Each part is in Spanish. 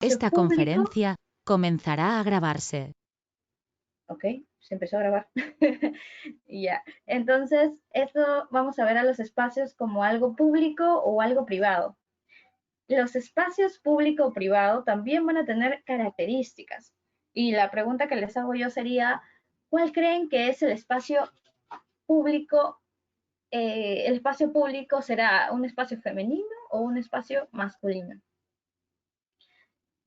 espacio Esta público. conferencia comenzará a grabarse. Ok, se empezó a grabar. Ya, entonces esto vamos a ver a los espacios como algo público o algo privado. Los espacios público o privado también van a tener características. Y la pregunta que les hago yo sería, ¿cuál creen que es el espacio público? ¿El espacio público será un espacio femenino o un espacio masculino?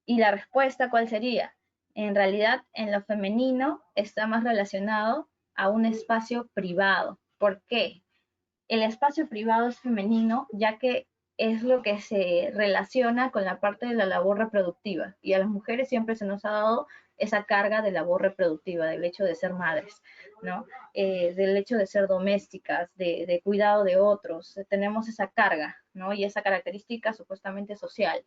Y la respuesta, ¿cuál sería? En realidad, en lo femenino está más relacionado a un espacio privado. ¿Por qué? El espacio privado es femenino, ya que es lo que se relaciona con la parte de la labor reproductiva. Y a las mujeres siempre se nos ha dado esa carga de labor reproductiva, del hecho de ser madres, ¿no? Del hecho de ser domésticas, de cuidado de otros. Tenemos esa carga, ¿no? Y esa característica supuestamente social.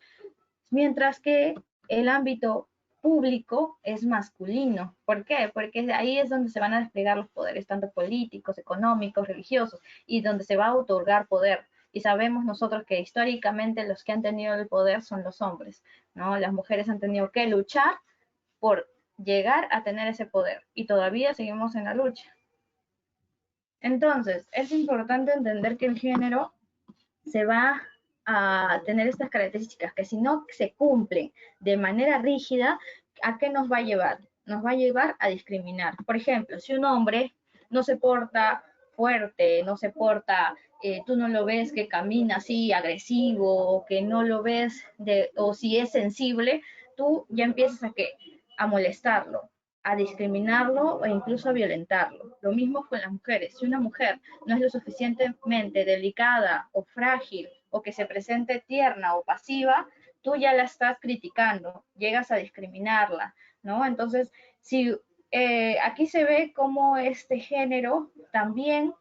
Mientras que el ámbito público es masculino. ¿Por qué? Porque ahí es donde se van a desplegar los poderes, tanto políticos, económicos, religiosos, y donde se va a otorgar poder. Y sabemos nosotros que históricamente los que han tenido el poder son los hombres, ¿no? Las mujeres han tenido que luchar por llegar a tener ese poder y todavía seguimos en la lucha. Entonces, es importante entender que el género se va a tener estas características que si no se cumplen de manera rígida, ¿a qué nos va a llevar? Nos va a llevar a discriminar. Por ejemplo, si un hombre no se porta fuerte, no se porta, tú no lo ves que camina así agresivo, o que no lo ves, o si es sensible, tú ya empiezas a molestarlo, a discriminarlo o incluso a violentarlo. Lo mismo con las mujeres. Si una mujer no es lo suficientemente delicada o frágil o que se presente tierna o pasiva, tú ya la estás criticando, llegas a discriminarla, ¿no? Entonces, si aquí se ve cómo este género también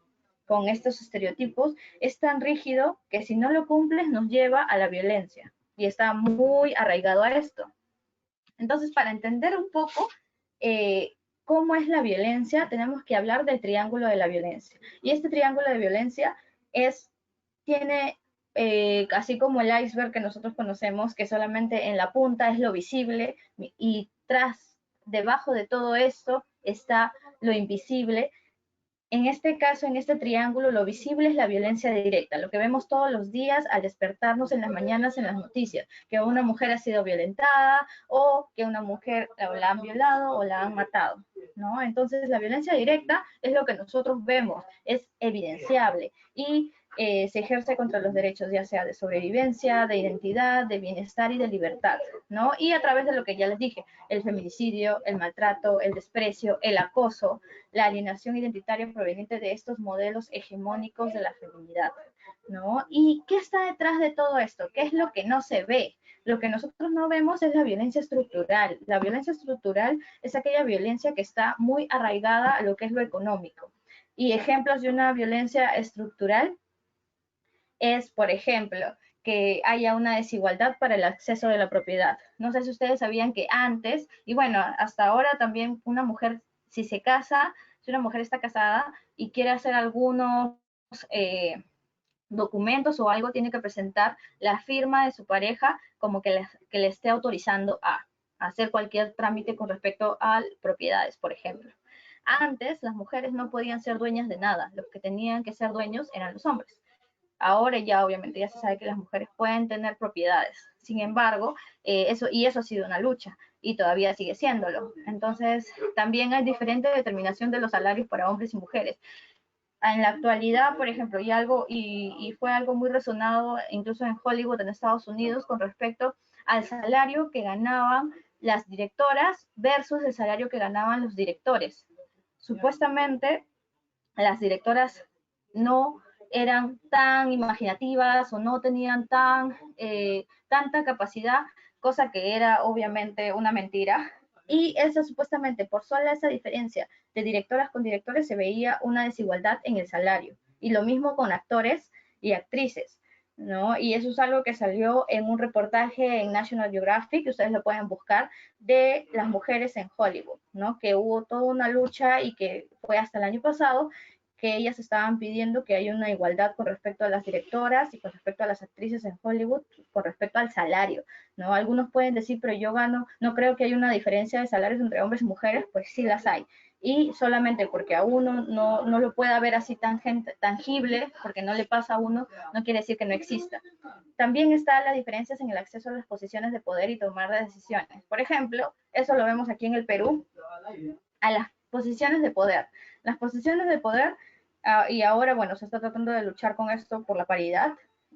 con estos estereotipos es tan rígido que si no lo cumples nos lleva a la violencia y está muy arraigado a esto. Entonces, para entender un poco cómo es la violencia, tenemos que hablar del triángulo de la violencia. Y este triángulo de violencia tiene, así como el iceberg que nosotros conocemos, que solamente en la punta es lo visible y debajo de todo esto está lo invisible. En este caso, en este triángulo, lo visible es la violencia directa, lo que vemos todos los días al despertarnos en las mañanas en las noticias, que una mujer ha sido violentada o que una mujer la han violado o la han matado, ¿no? Entonces, la violencia directa es lo que nosotros vemos, es evidenciable y se ejerce contra los derechos, ya sea de sobrevivencia, de identidad, de bienestar y de libertad, ¿no? Y a través de lo que ya les dije, el feminicidio, el maltrato, el desprecio, el acoso, la alienación identitaria proveniente de estos modelos hegemónicos de la feminidad, ¿no? ¿Y qué está detrás de todo esto? ¿Qué es lo que no se ve? Lo que nosotros no vemos es la violencia estructural. La violencia estructural es aquella violencia que está muy arraigada a lo que es lo económico. Y ejemplos de una violencia estructural es, por ejemplo, que haya una desigualdad para el acceso de la propiedad. No sé si ustedes sabían que antes, y bueno, hasta ahora también una mujer, si se casa, si una mujer está casada y quiere hacer algunos eh, documentos o algo, tiene que presentar la firma de su pareja como que le esté autorizando a hacer cualquier trámite con respecto a propiedades, por ejemplo. Antes las mujeres no podían ser dueñas de nada, los que tenían que ser dueños eran los hombres. Ahora ya obviamente ya se sabe que las mujeres pueden tener propiedades. Sin embargo, eso ha sido una lucha y todavía sigue siéndolo. Entonces, también hay diferente determinación de los salarios para hombres y mujeres. En la actualidad, por ejemplo, y fue algo muy resonado incluso en Hollywood, en Estados Unidos, con respecto al salario que ganaban las directoras versus el salario que ganaban los directores. Supuestamente, las directoras no eran tan imaginativas o no tenían tanta capacidad, cosa que era obviamente una mentira. Y eso supuestamente, por sola esa diferencia de directoras con directores, se veía una desigualdad en el salario. Y lo mismo con actores y actrices, ¿no? Y eso es algo que salió en un reportaje en National Geographic, que ustedes lo pueden buscar, de las mujeres en Hollywood, ¿no? Que hubo toda una lucha y que fue hasta el año pasado que ellas estaban pidiendo que haya una igualdad con respecto a las directoras y con respecto a las actrices en Hollywood, con respecto al salario, ¿no? Algunos pueden decir, pero yo gano, no creo que haya una diferencia de salarios entre hombres y mujeres, pues sí las hay. Y solamente porque a uno no lo pueda ver así tangible, porque no le pasa a uno, no quiere decir que no exista. También están las diferencias en el acceso a las posiciones de poder y tomar de decisiones. Por ejemplo, eso lo vemos aquí en el Perú, a las posiciones de poder. Las posiciones de poder, y ahora, bueno, se está tratando de luchar con esto por la paridad,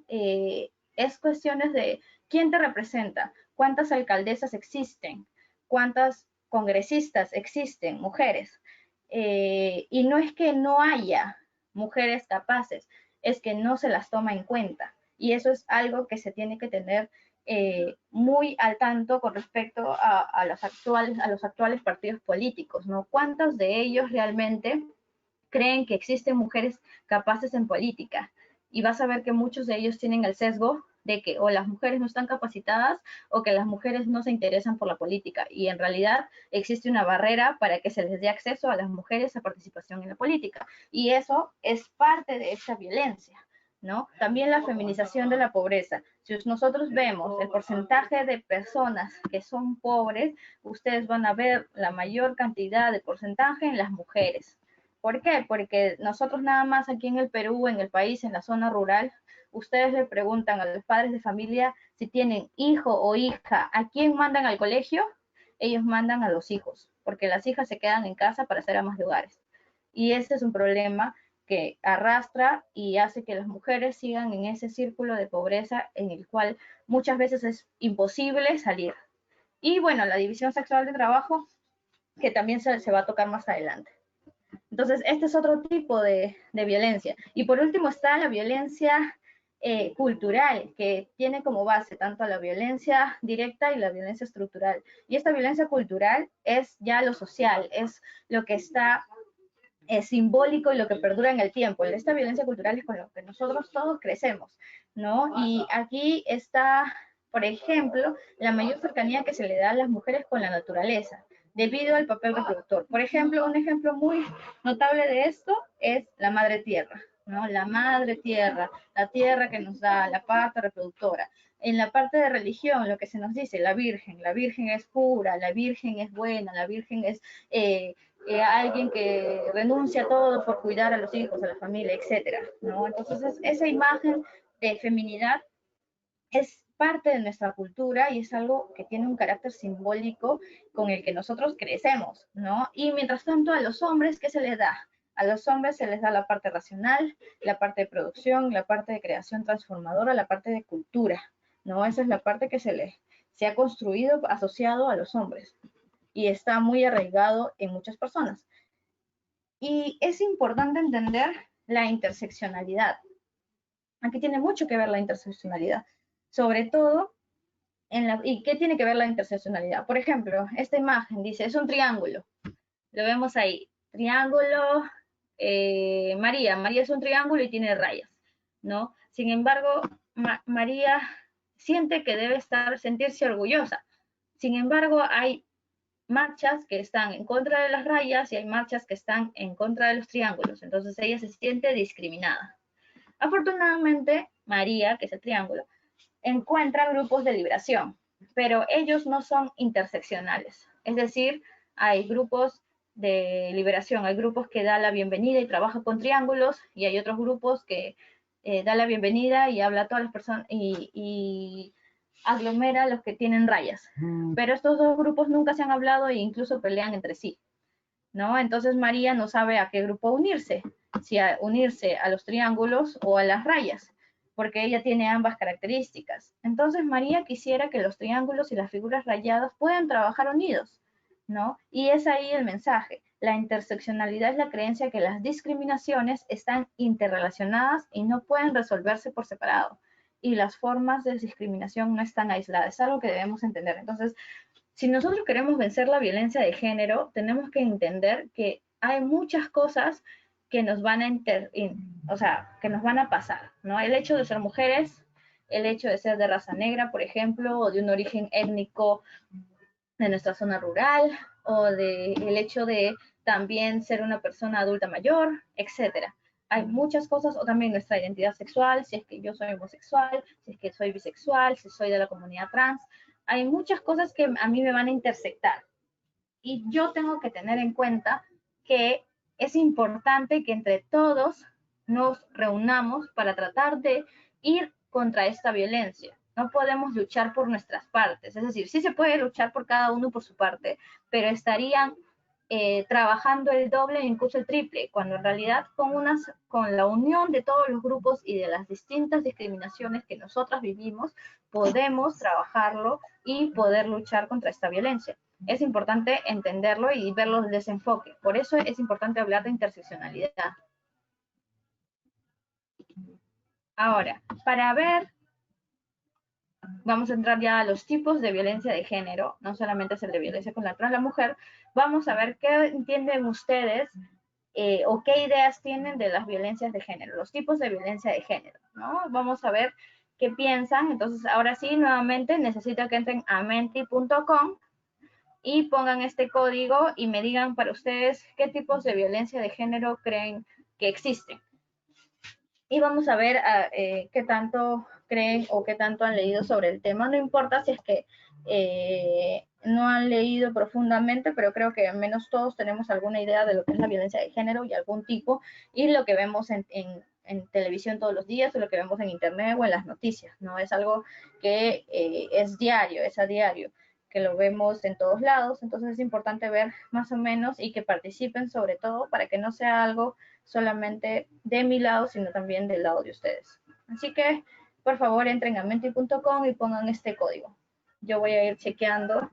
es cuestiones de quién te representa, cuántas alcaldesas existen, cuántas congresistas existen, mujeres. Y no es que no haya mujeres capaces, es que no se las toma en cuenta. Y eso es algo que se tiene que tener muy al tanto con respecto a los actuales partidos políticos, ¿no? ¿Cuántos de ellos realmente creen que existen mujeres capaces en política? Y vas a ver que muchos de ellos tienen el sesgo de que o las mujeres no están capacitadas o que las mujeres no se interesan por la política. Y en realidad existe una barrera para que se les dé acceso a las mujeres a participación en la política. Y eso es parte de esa violencia, ¿no? También la feminización de la pobreza. Si nosotros vemos el porcentaje de personas que son pobres, ustedes van a ver la mayor cantidad de porcentaje en las mujeres. ¿Por qué? Porque nosotros nada más aquí en el Perú, en el país, en la zona rural, ustedes le preguntan a los padres de familia si tienen hijo o hija, ¿a quién mandan al colegio? Ellos mandan a los hijos, porque las hijas se quedan en casa para ser amas de hogares. Y ese es un problema que arrastra y hace que las mujeres sigan en ese círculo de pobreza en el cual muchas veces es imposible salir. Y bueno, la división sexual de trabajo, que también se va a tocar más adelante. Entonces, este es otro tipo de violencia. Y por último está la violencia cultural, que tiene como base tanto la violencia directa y la violencia estructural. Y esta violencia cultural es ya lo social, es lo que está simbólico y lo que perdura en el tiempo. Esta violencia cultural es con lo que nosotros todos crecemos, ¿no? Y aquí está, por ejemplo, la mayor cercanía que se le da a las mujeres con la naturaleza, debido al papel reproductor. Por ejemplo, un ejemplo muy notable de esto es la madre tierra, ¿no? La madre tierra, la tierra que nos da la parte reproductora. En la parte de religión, lo que se nos dice, la virgen es pura, la virgen es buena, la virgen es alguien que renuncia a todo por cuidar a los hijos, a la familia, etcétera, ¿no? Entonces, esa imagen de feminidad es parte de nuestra cultura y es algo que tiene un carácter simbólico con el que nosotros crecemos, ¿no? Y mientras tanto, a los hombres, ¿qué se les da? A los hombres se les da la parte racional, la parte de producción, la parte de creación transformadora, la parte de cultura, ¿no? Esa es la parte que se ha construido asociado a los hombres y está muy arraigado en muchas personas. Y es importante entender la interseccionalidad. Aquí tiene mucho que ver la interseccionalidad, sobre todo ¿y qué tiene que ver la interseccionalidad? Por ejemplo, esta imagen dice, es un triángulo, lo vemos ahí, triángulo, María es un triángulo y tiene rayas, ¿no? Sin embargo, María siente que debe sentirse orgullosa. Sin embargo, hay marchas que están en contra de las rayas y hay marchas que están en contra de los triángulos. Entonces ella se siente discriminada. Afortunadamente, María, que es el triángulo, encuentra grupos de liberación, pero ellos no son interseccionales. Es decir, hay grupos de liberación, hay grupos que da la bienvenida y trabaja con triángulos y hay otros grupos que da la bienvenida y habla a todas las personas y aglomera a los que tienen rayas. Pero estos dos grupos nunca se han hablado e incluso pelean entre sí, ¿no? Entonces María no sabe a qué grupo unirse, si a unirse a los triángulos o a las rayas, porque ella tiene ambas características. Entonces María quisiera que los triángulos y las figuras rayadas puedan trabajar unidos, ¿no? Y es ahí el mensaje. La interseccionalidad es la creencia que las discriminaciones están interrelacionadas y no pueden resolverse por separado. Y las formas de discriminación no están aisladas. Es algo que debemos entender. Entonces, si nosotros queremos vencer la violencia de género, tenemos que entender que hay muchas cosas que nos van a que nos van a pasar, ¿no? El hecho de ser mujeres, el hecho de ser de raza negra, por ejemplo, o de un origen étnico de nuestra zona rural, o el hecho de también ser una persona adulta mayor, etcétera. Hay muchas cosas, o también nuestra identidad sexual, si es que yo soy homosexual, si es que soy bisexual, si soy de la comunidad trans. Hay muchas cosas que a mí me van a intersectar. Y yo tengo que tener en cuenta que es importante que entre todos nos reunamos para tratar de ir contra esta violencia. No podemos luchar por nuestras partes, es decir, sí se puede luchar por cada uno por su parte, pero estarían trabajando el doble e incluso el triple, cuando en realidad con la unión de todos los grupos y de las distintas discriminaciones que nosotras vivimos, podemos trabajarlo y poder luchar contra esta violencia. Es importante entenderlo y verlo desde ese enfoque. Por eso es importante hablar de interseccionalidad. Ahora, para ver, vamos a entrar ya a los tipos de violencia de género, no solamente es el de violencia contra la mujer, vamos a ver qué entienden ustedes o qué ideas tienen de las violencias de género, los tipos de violencia de género, ¿no? Vamos a ver qué piensan. Entonces, ahora sí, nuevamente necesito que entren a menti.com y pongan este código y me digan para ustedes qué tipos de violencia de género creen que existen. Y vamos a ver qué tanto creen o qué tanto han leído sobre el tema. No importa si es que no han leído profundamente, pero creo que al menos todos tenemos alguna idea de lo que es la violencia de género y algún tipo, y lo que vemos en televisión todos los días, o lo que vemos en internet o en las noticias, ¿no? Es algo que es diario, es a diario, que lo vemos en todos lados. Entonces es importante ver más o menos y que participen sobre todo para que no sea algo solamente de mi lado, sino también del lado de ustedes. Así que, por favor, entren a menti.com y pongan este código. Yo voy a ir chequeando.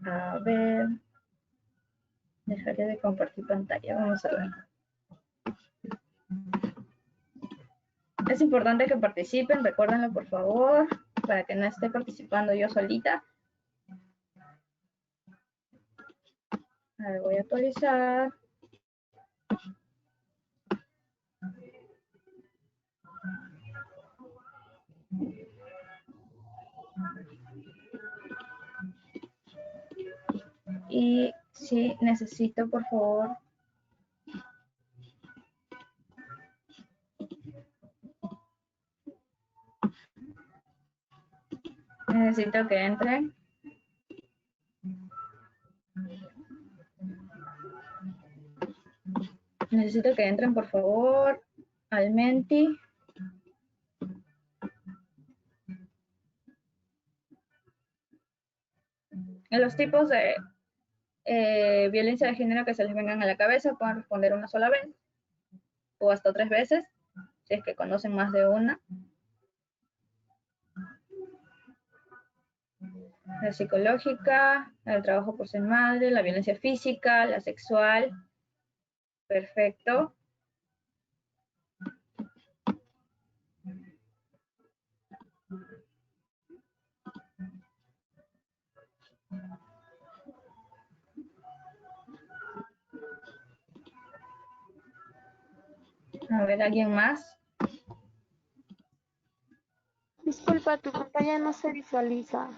A ver. Dejaré de compartir pantalla. Vamos a ver. Es importante que participen, recuérdenlo por favor, para que no esté participando yo solita. A ver, voy a actualizar. Y sí, necesito, por favor, necesito que entren. Necesito que entren, por favor, al Menti. En los tipos de violencia de género que se les vengan a la cabeza, pueden responder una sola vez o hasta 3 veces, si es que conocen más de una. La psicológica, el trabajo por ser madre, la violencia física, la sexual. Perfecto. A ver, ¿alguien más? Disculpa, tu pantalla no se visualiza.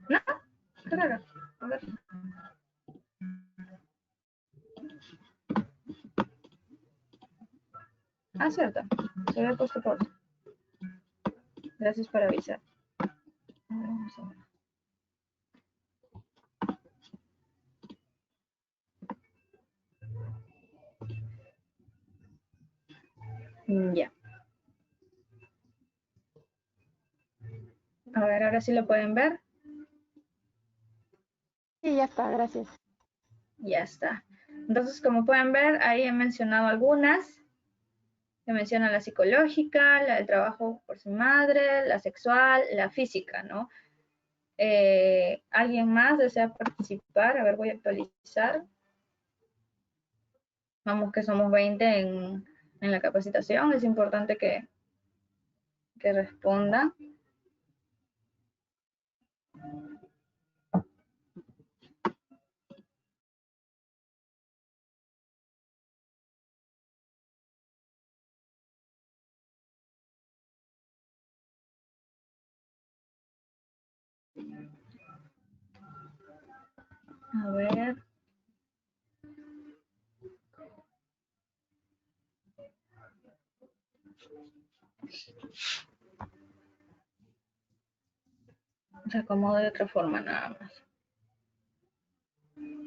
¿No? Qué raro. A ver. Ah, cierto. Se había puesto pausa. Gracias por avisar. Vamos a ver. Ya. A ver, ahora sí lo pueden ver. Sí, ya está, gracias. Ya está. Entonces, como pueden ver, ahí he mencionado algunas. Se menciona la psicológica, el trabajo por su madre, la sexual, la física, ¿no? ¿Alguien más desea participar? A ver, voy a actualizar. Vamos que somos 20 en la capacitación. Es importante que responda. A ver. Se acomoda de otra forma nada más.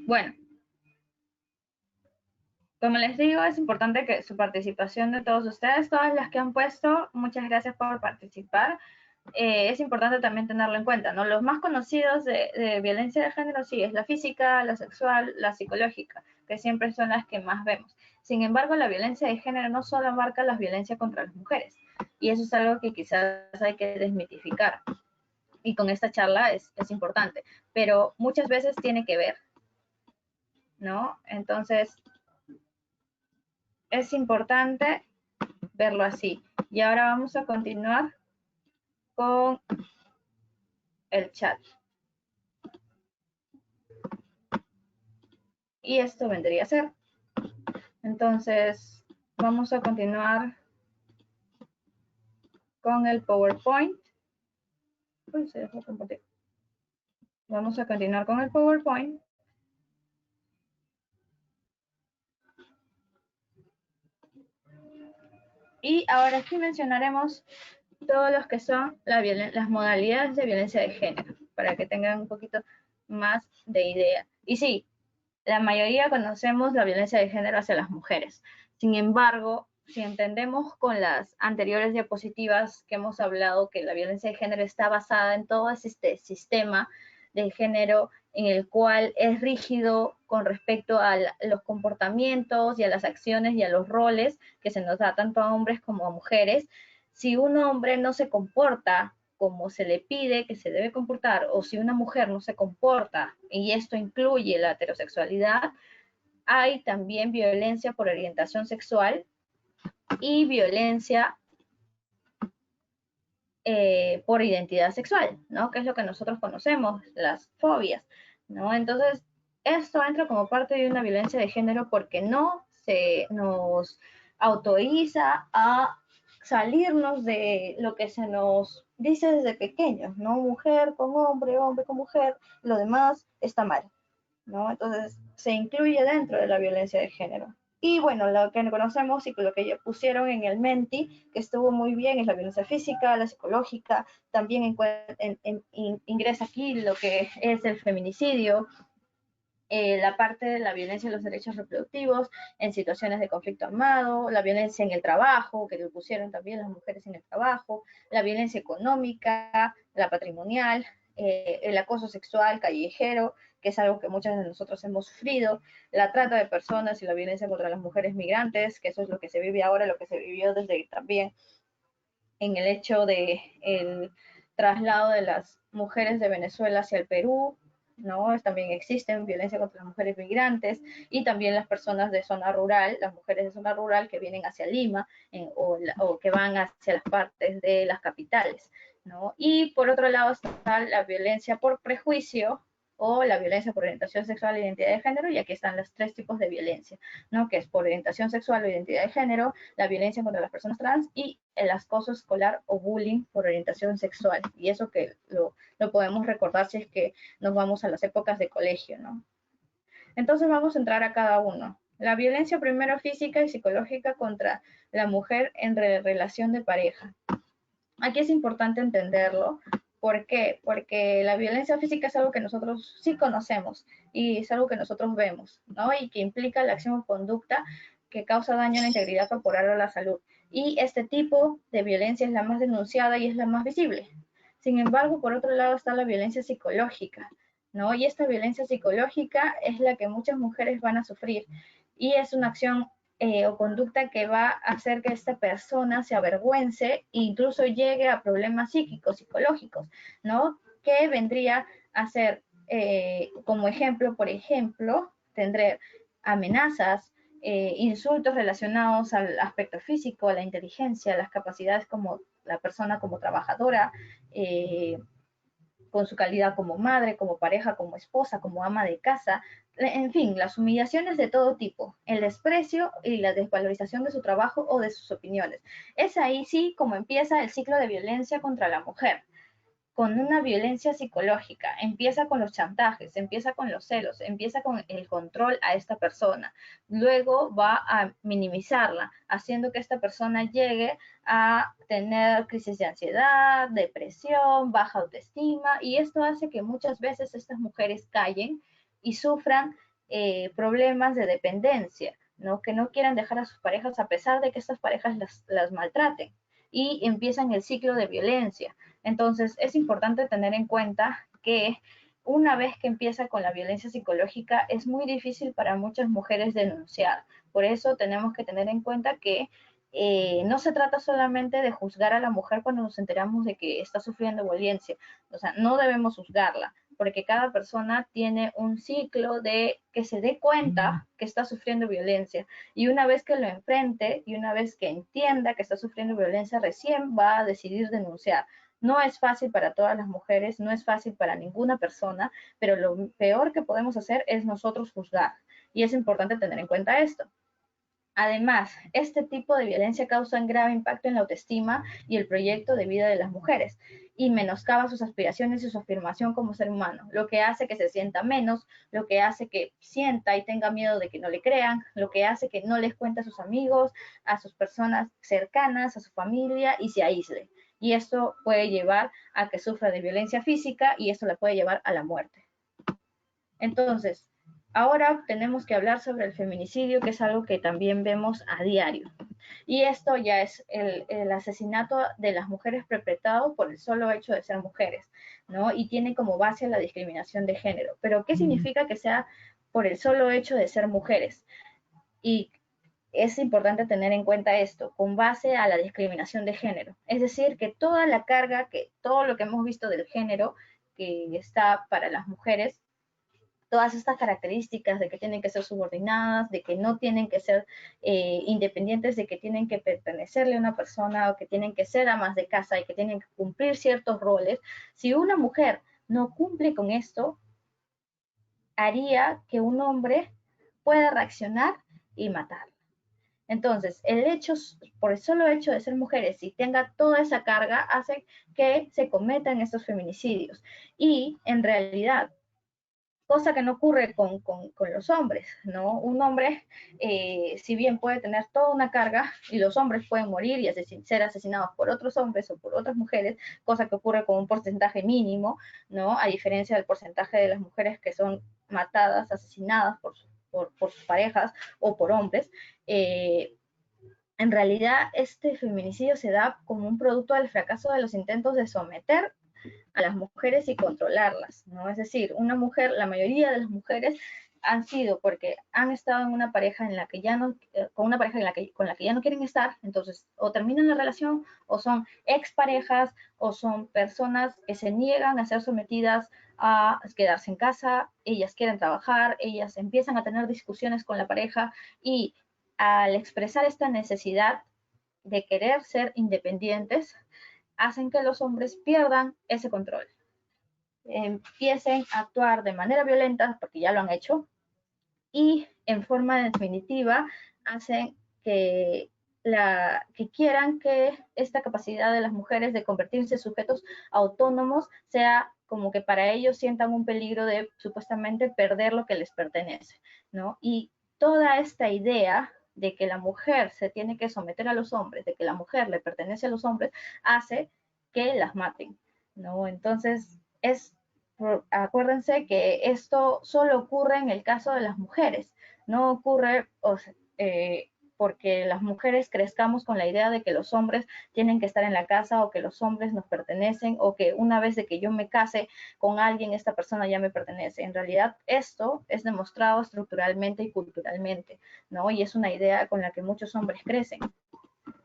Bueno, como les digo, es importante que su participación de todos ustedes, todas las que han puesto, muchas gracias por participar. Es importante también tenerlo en cuenta, ¿no? Los más conocidos de violencia de género sí es la física, la sexual, la psicológica, que siempre son las que más vemos. Sin embargo, la violencia de género no solo abarca la violencia contra las mujeres, y eso es algo que quizás hay que desmitificar. Y con esta charla es importante, pero muchas veces tiene que ver, ¿no? Entonces, es importante verlo así. Y ahora vamos a continuar con el chat. Y esto vendría a ser. Entonces, vamos a continuar con el PowerPoint. Uy, se dejó compartir. Vamos a continuar con el PowerPoint. Y ahora sí mencionaremos todos los que son las modalidades de violencia de género, para que tengan un poquito más de idea. Y sí, la mayoría conocemos la violencia de género hacia las mujeres. Sin embargo, si entendemos con las anteriores diapositivas que hemos hablado que la violencia de género está basada en todo este sistema de género en el cual es rígido con respecto a los comportamientos y a las acciones y a los roles que se nos da tanto a hombres como a mujeres, si un hombre no se comporta como se le pide que se debe comportar, o si una mujer no se comporta, y esto incluye la heterosexualidad, hay también violencia por orientación sexual y violencia por identidad sexual, ¿no? Que es lo que nosotros conocemos, las fobias, ¿no? Entonces, esto entra como parte de una violencia de género porque no se nos autoriza a salirnos de lo que se nos dice desde pequeños, ¿no? Mujer con hombre, hombre con mujer, lo demás está mal, ¿no? Entonces, se incluye dentro de la violencia de género. Y bueno, lo que conocemos y lo que ya pusieron en el Menti, que estuvo muy bien, es la violencia física, la psicológica, también ingresa aquí lo que es el feminicidio, la parte de la violencia en los derechos reproductivos, en situaciones de conflicto armado, la violencia en el trabajo, que lo pusieron también las mujeres en el trabajo, la violencia económica, la patrimonial, el acoso sexual callejero, que es algo que muchas de nosotros hemos sufrido, la trata de personas y la violencia contra las mujeres migrantes, que eso es lo que se vive ahora, lo que se vivió desde también en el hecho de el traslado de las mujeres de Venezuela hacia el Perú, ¿no? También existen violencia contra las mujeres migrantes y también las personas de zona rural, las mujeres de zona rural que vienen hacia Lima o que van hacia las partes de las capitales, ¿no? Y por otro lado está la violencia por prejuicio o la violencia por orientación sexual e identidad de género, y aquí están los tres tipos de violencia, ¿no? Que es por orientación sexual o identidad de género, la violencia contra las personas trans y el acoso escolar o bullying por orientación sexual. Y eso que lo podemos recordar si es que nos vamos a las épocas de colegio, ¿no? Entonces vamos a entrar a cada uno. La violencia primero física y psicológica contra la mujer en relación de pareja. Aquí es importante entenderlo. ¿Por qué? Porque la violencia física es algo que nosotros sí conocemos y es algo que nosotros vemos, ¿no? Y que implica la acción o conducta que causa daño a la integridad corporal o a la salud. Y este tipo de violencia es la más denunciada y es la más visible. Sin embargo, por otro lado está la violencia psicológica, ¿no? Y esta violencia psicológica es la que muchas mujeres van a sufrir y es una acción o conducta que va a hacer que esta persona se avergüence e incluso llegue a problemas psíquicos, psicológicos, ¿no? Que vendría a ser, como ejemplo, por ejemplo, tendré amenazas, insultos relacionados al aspecto físico, a la inteligencia, a las capacidades como la persona como trabajadora, con su calidad como madre, como pareja, como esposa, como ama de casa, en fin, las humillaciones de todo tipo, el desprecio y la desvalorización de su trabajo o de sus opiniones. Es ahí sí como empieza el ciclo de violencia contra la mujer. con una violencia psicológica, empieza con los chantajes, empieza con los celos, empieza con el control a esta persona, luego va a minimizarla, haciendo que esta persona llegue a tener crisis de ansiedad, depresión, baja autoestima, y esto hace que muchas veces estas mujeres callen y sufran problemas de dependencia, ¿no? Que no quieran dejar a sus parejas a pesar de que estas parejas las maltraten, y empiezan el ciclo de violencia. Entonces, es importante tener en cuenta que una vez que empieza con la violencia psicológica, es muy difícil para muchas mujeres denunciar. Por eso tenemos que tener en cuenta que no se trata solamente de juzgar a la mujer cuando nos enteramos de que está sufriendo violencia. O sea, no debemos juzgarla, porque cada persona tiene un ciclo de que se dé cuenta que está sufriendo violencia. Y una vez que lo enfrente y una vez que entienda que está sufriendo violencia, recién va a decidir denunciar. No es fácil para todas las mujeres, no es fácil para ninguna persona, pero lo peor que podemos hacer es nosotros juzgar. Y es importante tener en cuenta esto. Además, este tipo de violencia causa un grave impacto en la autoestima y el proyecto de vida de las mujeres y menoscaba sus aspiraciones y su afirmación como ser humano, lo que hace que se sienta menos, lo que hace que sienta y tenga miedo de que no le crean, lo que hace que no les cuente a sus amigos, a sus personas cercanas, a su familia y se aísle. Y esto puede llevar a que sufra de violencia física y esto la puede llevar a la muerte. Entonces, ahora tenemos que hablar sobre el feminicidio, que es algo que también vemos a diario. Y esto ya es el asesinato de las mujeres perpetrado por el solo hecho de ser mujeres, ¿no? Y tiene como base la discriminación de género. Pero, ¿qué significa que sea por el solo hecho de ser mujeres? Y es importante tener en cuenta esto, con base a la discriminación de género. Es decir, que toda la carga, que todo lo que hemos visto del género que está para las mujeres, todas estas características de que tienen que ser subordinadas, de que no tienen que ser independientes, de que tienen que pertenecerle a una persona o que tienen que ser amas de casa y que tienen que cumplir ciertos roles. Si una mujer no cumple con esto, haría que un hombre pueda reaccionar y matar. Entonces, el hecho, por el solo hecho de ser mujeres y tenga toda esa carga, hace que se cometan estos feminicidios. Y en realidad, cosa que no ocurre con los hombres, ¿no? Un hombre, si bien puede tener toda una carga y los hombres pueden morir y ser asesinados por otros hombres o por otras mujeres, cosa que ocurre con un porcentaje mínimo, ¿no? A diferencia del porcentaje de las mujeres que son matadas, asesinadas por sus parejas o por hombres, en realidad este feminicidio se da como un producto del fracaso de los intentos de someter a las mujeres y controlarlas, ¿no? Es decir, una mujer, la mayoría de las mujeres han sido porque han estado en una pareja en la que ya no, con una pareja con la que ya no quieren estar, entonces o terminan la relación o son exparejas o son personas que se niegan a ser sometidas a quedarse en casa, ellas quieren trabajar, ellas empiezan a tener discusiones con la pareja y al expresar esta necesidad de querer ser independientes, hacen que los hombres pierdan ese control, empiecen a actuar de manera violenta, porque ya lo han hecho, y en forma definitiva hacen que quieran que esta capacidad de las mujeres de convertirse en sujetos autónomos sea como que para ellos sientan un peligro de supuestamente perder lo que les pertenece, ¿no? Y toda esta idea de que la mujer se tiene que someter a los hombres, de que la mujer le pertenece a los hombres, hace que las maten, ¿no? Entonces, acuérdense que esto solo ocurre en el caso de las mujeres, no ocurre porque las mujeres crezcamos con la idea de que los hombres tienen que estar en la casa o que los hombres nos pertenecen o que una vez de que yo me case con alguien, esta persona ya me pertenece. En realidad esto es demostrado estructuralmente y culturalmente, ¿no? Y es una idea con la que muchos hombres crecen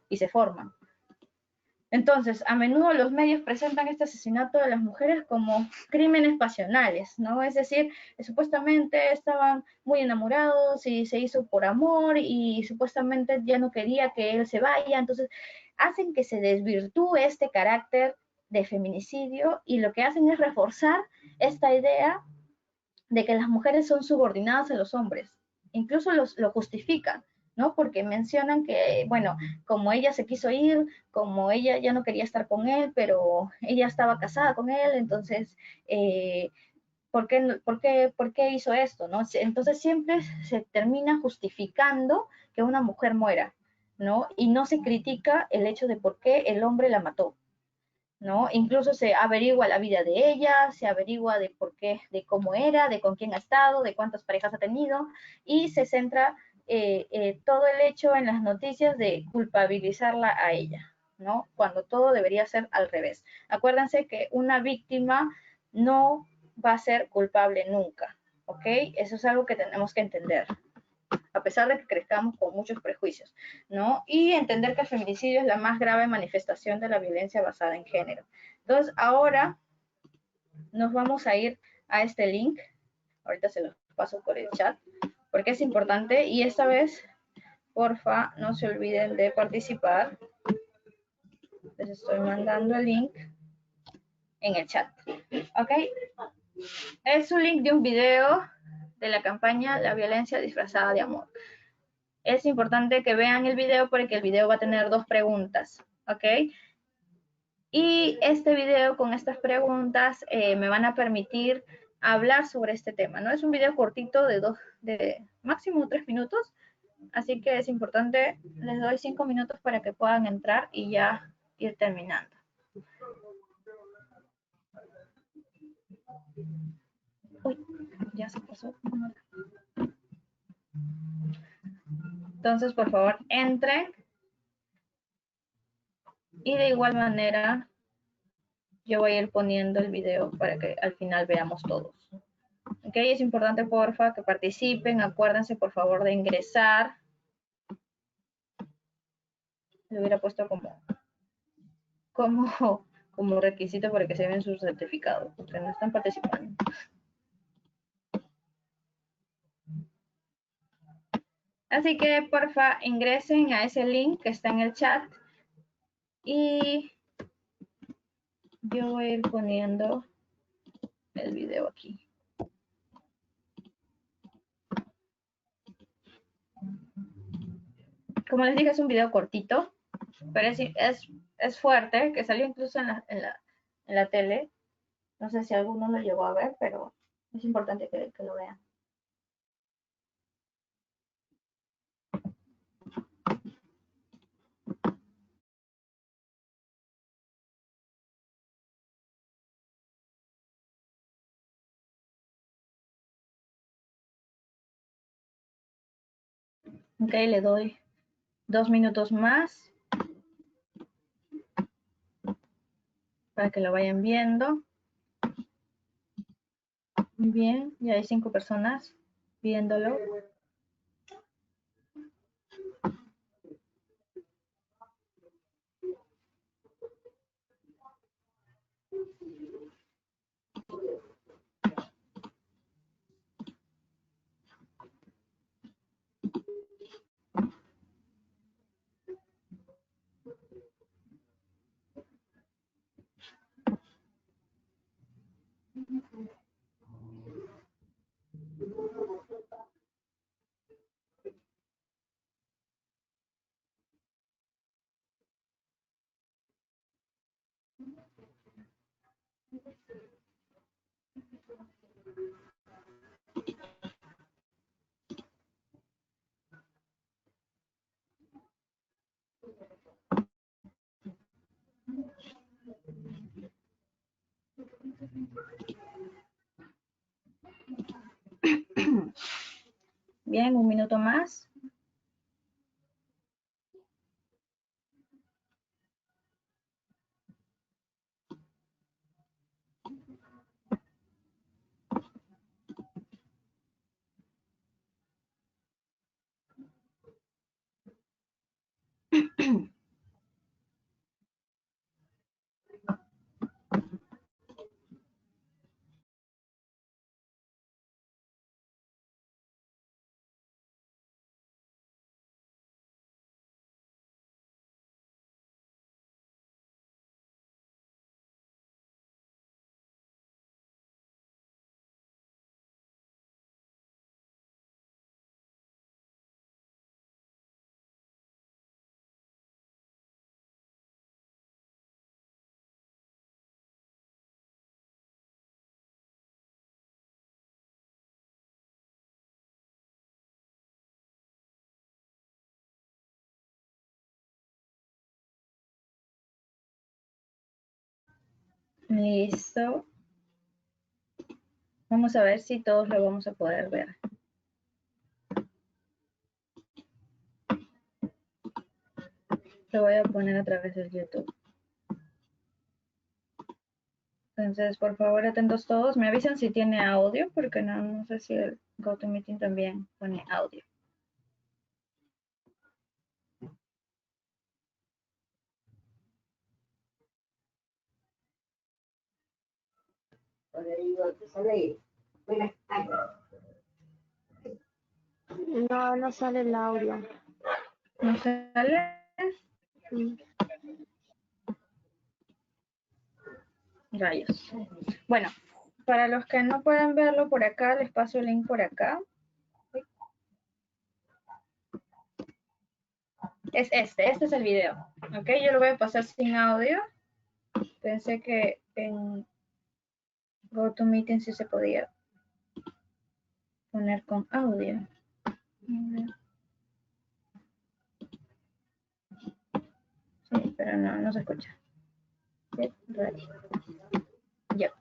y se forman. Entonces, a menudo los medios presentan este asesinato de las mujeres como crímenes pasionales, ¿no? Es decir, supuestamente estaban muy enamorados y se hizo por amor y supuestamente ya no quería que él se vaya, entonces hacen que se desvirtúe este carácter de feminicidio y lo que hacen es reforzar esta idea de que las mujeres son subordinadas a los hombres, incluso lo justifican, ¿no? Porque mencionan que, bueno, como ella se quiso ir, como ella ya no quería estar con él, pero ella estaba casada con él, entonces, por qué hizo esto, ¿no? Entonces siempre se termina justificando que una mujer muera, ¿no? Y no se critica el hecho de por qué el hombre la mató, ¿no? Incluso se averigua la vida de ella, se averigua de por qué, de cómo era, de con quién ha estado, de cuántas parejas ha tenido, y se centra todo el hecho en las noticias de culpabilizarla a ella, ¿no? Cuando todo debería ser al revés. Acuérdense que una víctima no va a ser culpable nunca, ¿ok? Eso es algo que tenemos que entender, a pesar de que crezcamos con muchos prejuicios, ¿no? Y entender que el feminicidio es la más grave manifestación de la violencia basada en género. Entonces, ahora nos vamos a ir a este link, ahorita se los paso por el chat, porque es importante y esta vez, porfa, no se olviden de participar. Les estoy mandando el link en el chat, ¿ok? Es un link de un video de la campaña La violencia disfrazada de amor. Es importante que vean el video porque el video va a tener 2 preguntas, ¿ok? Y este video con estas preguntas me van a permitir hablar sobre este tema, ¿no? Es un video cortito de máximo 3 minutos, así que es importante, les doy 5 minutos para que puedan entrar y ya ir terminando. Uy, ya se pasó. Entonces, por favor, entren y de igual manera yo voy a ir poniendo el video para que al final veamos todos. Ok, es importante, porfa, que participen. Acuérdense, por favor, de ingresar. Lo hubiera puesto como requisito para que se vean sus certificados, porque no están participando. Así que, porfa, ingresen a ese link que está en el chat y yo voy a ir poniendo el video aquí. Como les dije, es un video cortito, pero es fuerte, que salió incluso en la tele. No sé si alguno lo llegó a ver, pero es importante que lo vean. Ok, le doy 2 minutos más para que lo vayan viendo. Muy bien, ya hay 5 personas viéndolo. Bien, 1 minuto más. Listo. Vamos a ver si todos lo vamos a poder ver. Lo voy a poner a través del YouTube. Entonces, por favor, atentos todos. Me avisan si tiene audio, porque no sé si el GoToMeeting también pone audio. No, no sale el audio. ¿No sale? Mm. Rayos. Bueno, para los que no pueden verlo por acá, les paso el link por acá. Es este es el video. Ok, yo lo voy a pasar sin audio. Pensé que en GoToMeeting sí se podía poner con audio. Sí, pero no se escucha. Ya.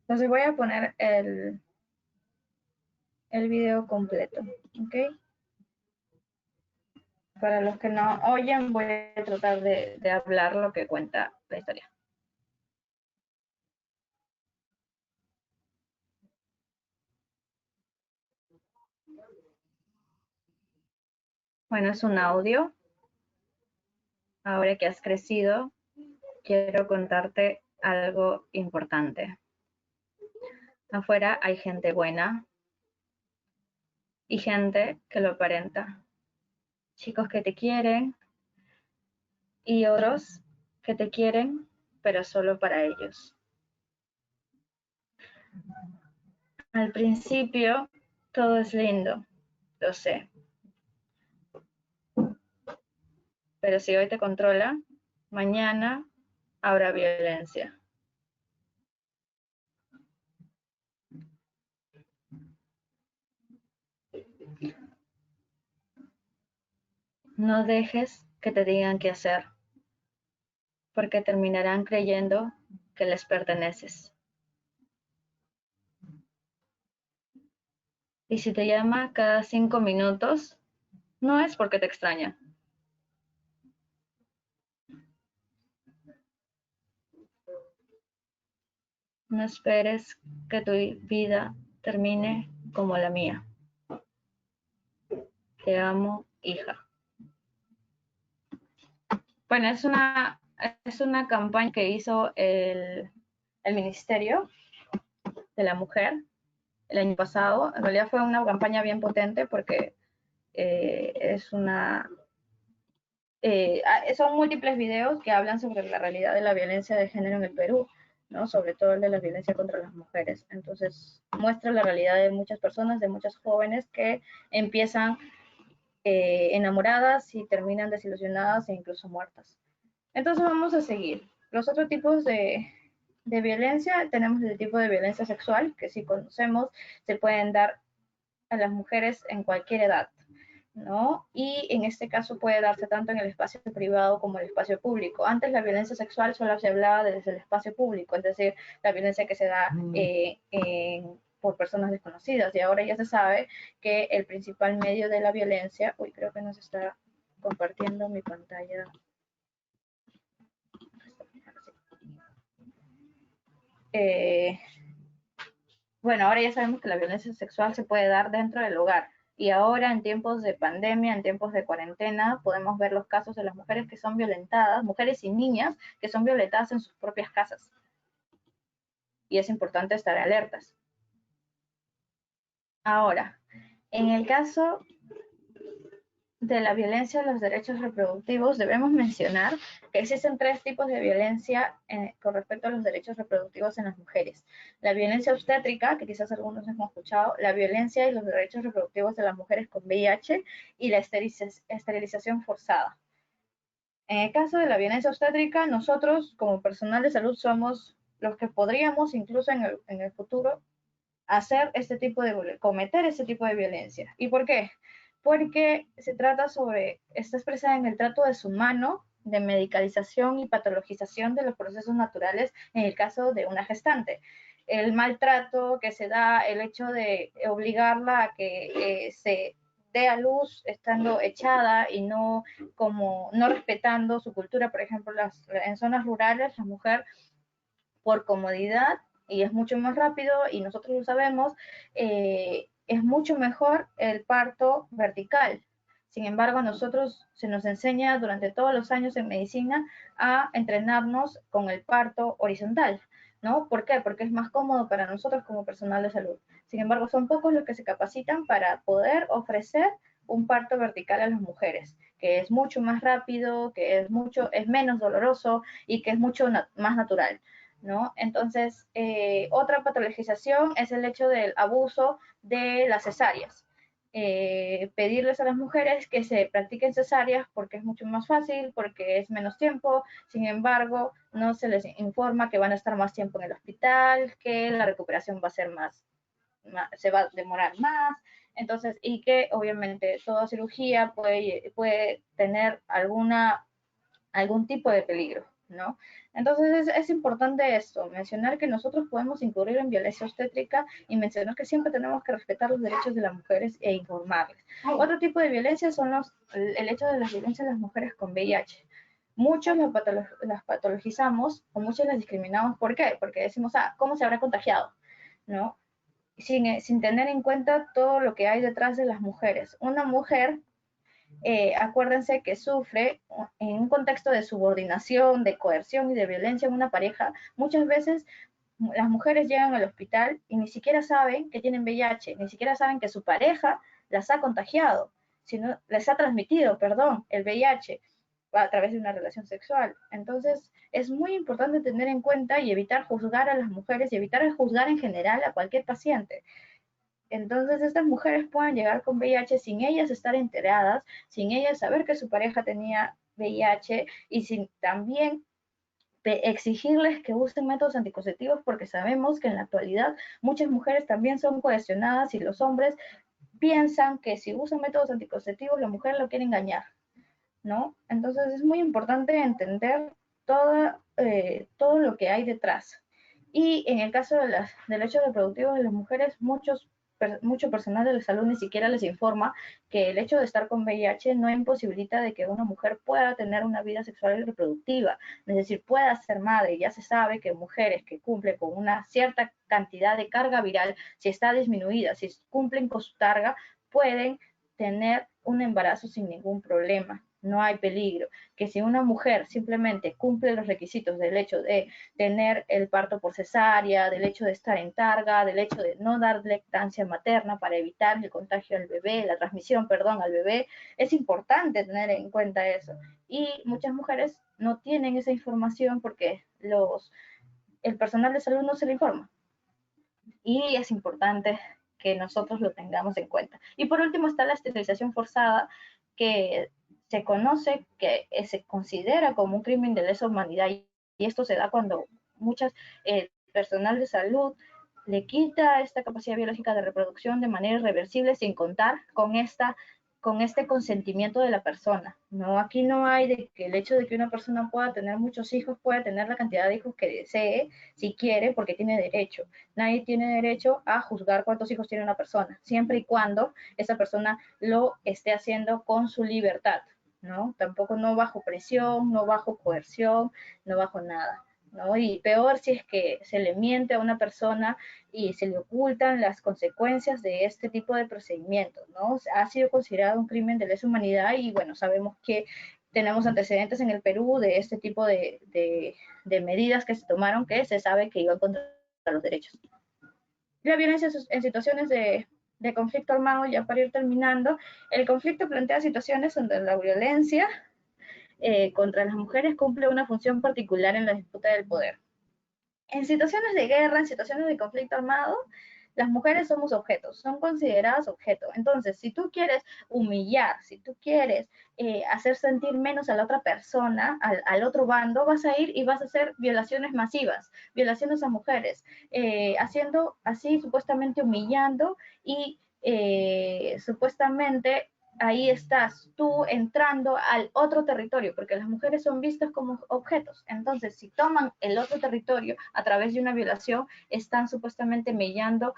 Entonces voy a poner el video completo. Ok. Para los que no oyen, voy a tratar de hablar lo que cuenta la historia. Bueno, es un audio. Ahora que has crecido, quiero contarte algo importante. Afuera hay gente buena y gente que lo aparenta. Chicos que te quieren y otros que te quieren, pero solo para ellos. Al principio todo es lindo, lo sé. Pero si hoy te controla, mañana habrá violencia. No dejes que te digan qué hacer, porque terminarán creyendo que les perteneces. Y si te llama cada 5 minutos, no es porque te extraña. No esperes que tu vida termine como la mía. Te amo, hija. Bueno, es una campaña que hizo el Ministerio de la Mujer el año pasado. En realidad fue una campaña bien potente porque son múltiples videos que hablan sobre la realidad de la violencia de género en el Perú, ¿no? Sobre todo el de la violencia contra las mujeres. Entonces, muestra la realidad de muchas personas, de muchas jóvenes que empiezan enamoradas y terminan desilusionadas e incluso muertas. Entonces, vamos a seguir. Los otros tipos de violencia, tenemos el tipo de violencia sexual, que si conocemos, se pueden dar a las mujeres en cualquier edad, ¿no? Y en este caso puede darse tanto en el espacio privado como en el espacio público. Antes la violencia sexual solo se hablaba desde el espacio público, es decir, la violencia que se da por personas desconocidas, y ahora ya se sabe que el principal medio de la violencia, uy, creo que nos está compartiendo mi pantalla. Bueno, ahora ya sabemos que la violencia sexual se puede dar dentro del hogar. Y ahora, en tiempos de pandemia, en tiempos de cuarentena, podemos ver los casos de las mujeres que son violentadas, mujeres y niñas que son violentadas en sus propias casas. Y es importante estar alertas. Ahora, en el caso de la violencia a los derechos reproductivos, debemos mencionar que existen 3 tipos de violencia con respecto a los derechos reproductivos en las mujeres. La violencia obstétrica, que quizás algunos hemos escuchado, la violencia y los derechos reproductivos de las mujeres con VIH y la esterilización forzada. En el caso de la violencia obstétrica, nosotros como personal de salud somos los que podríamos incluso en el futuro cometer este tipo de violencia. ¿Y por qué? Porque se trata está expresada en el trato deshumano de medicalización y patologización de los procesos naturales en el caso de una gestante. El maltrato que se da, el hecho de obligarla a que se dé a luz estando echada y no respetando su cultura. Por ejemplo, en zonas rurales la mujer, por comodidad, y es mucho más rápido y nosotros lo sabemos, es mucho mejor el parto vertical. Sin embargo, a nosotros se nos enseña durante todos los años en medicina a entrenarnos con el parto horizontal, ¿no? ¿Por qué? Porque es más cómodo para nosotros como personal de salud. Sin embargo, son pocos los que se capacitan para poder ofrecer un parto vertical a las mujeres, que es mucho más rápido, que es menos doloroso y que es mucho más natural, ¿no? Entonces, otra patologización es el hecho del abuso de las cesáreas. Pedirles a las mujeres que se practiquen cesáreas porque es mucho más fácil, porque es menos tiempo. Sin embargo, no se les informa que van a estar más tiempo en el hospital, que la recuperación va a ser se va a demorar más. Entonces, y que obviamente toda cirugía puede tener algún tipo de peligro, ¿no? Entonces es importante esto, mencionar que nosotros podemos incurrir en violencia obstétrica y mencionar que siempre tenemos que respetar los derechos de las mujeres e informarles. Otro tipo de violencia son el hecho de las violencias de las mujeres con VIH. Muchos las patologizamos o muchos las discriminamos. ¿Por qué? Porque decimos, ¿cómo se habrá contagiado? ¿No? Sin tener en cuenta todo lo que hay detrás de las mujeres. Una mujer, acuérdense que sufre en un contexto de subordinación, de coerción y de violencia en una pareja. Muchas veces las mujeres llegan al hospital y ni siquiera saben que tienen VIH, ni siquiera saben que su pareja las ha contagiado, sino les ha transmitido, perdón, el VIH a través de una relación sexual. Entonces, es muy importante tener en cuenta y evitar juzgar a las mujeres y evitar juzgar en general a cualquier paciente. Entonces, estas mujeres pueden llegar con VIH sin ellas estar enteradas, sin ellas saber que su pareja tenía VIH y sin también exigirles que usen métodos anticonceptivos, porque sabemos que en la actualidad muchas mujeres también son cohesionadas y los hombres piensan que si usan métodos anticonceptivos la mujer lo quiere engañar, ¿no? Entonces es muy importante entender todo lo que hay detrás. Y en el caso de los derechos reproductivos de las mujeres, mucho personal de la salud ni siquiera les informa que el hecho de estar con VIH no imposibilita de que una mujer pueda tener una vida sexual y reproductiva, es decir, pueda ser madre. Ya se sabe que mujeres que cumplen con una cierta cantidad de carga viral, si está disminuida, si cumplen con su carga, pueden tener un embarazo sin ningún problema, no hay peligro. Que si una mujer simplemente cumple los requisitos del hecho de tener el parto por cesárea, del hecho de estar en carga, del hecho de no dar lactancia materna para evitar el contagio al bebé, la transmisión, perdón, al bebé, es importante tener en cuenta eso. Y muchas mujeres no tienen esa información porque el personal de salud no se le informa. Y es importante que nosotros lo tengamos en cuenta. Y por último está la esterilización forzada, que se conoce, que se considera como un crimen de lesa humanidad, y esto se da cuando muchas personal de salud le quita esta capacidad biológica de reproducción de manera irreversible, sin contar con este consentimiento de la persona, ¿no? Aquí no hay de que el hecho de que una persona pueda tener muchos hijos, pueda tener la cantidad de hijos que desee, si quiere, porque tiene derecho. Nadie tiene derecho a juzgar cuántos hijos tiene una persona, siempre y cuando esa persona lo esté haciendo con su libertad, ¿no? Tampoco no bajo presión, no bajo coerción, no bajo nada, ¿no? Y peor si es que se le miente a una persona y se le ocultan las consecuencias de este tipo de procedimientos, ¿no? Ha sido considerado un crimen de lesa humanidad y bueno, sabemos que tenemos antecedentes en el Perú de este tipo de medidas que se tomaron, que se sabe que iban contra los derechos. La violencia en situaciones de conflicto armado, ya para ir terminando, el conflicto plantea situaciones donde la violencia contra las mujeres cumple una función particular en la disputa del poder. En situaciones de guerra, en situaciones de conflicto armado, las mujeres somos objetos, son consideradas objetos. Entonces, si tú quieres humillar, si tú quieres hacer sentir menos a la otra persona, al otro bando, vas a ir y vas a hacer violaciones masivas, violaciones a mujeres, haciendo así, supuestamente humillando y supuestamente ahí estás tú entrando al otro territorio, porque las mujeres son vistas como objetos. Entonces, si toman el otro territorio a través de una violación, están supuestamente mellando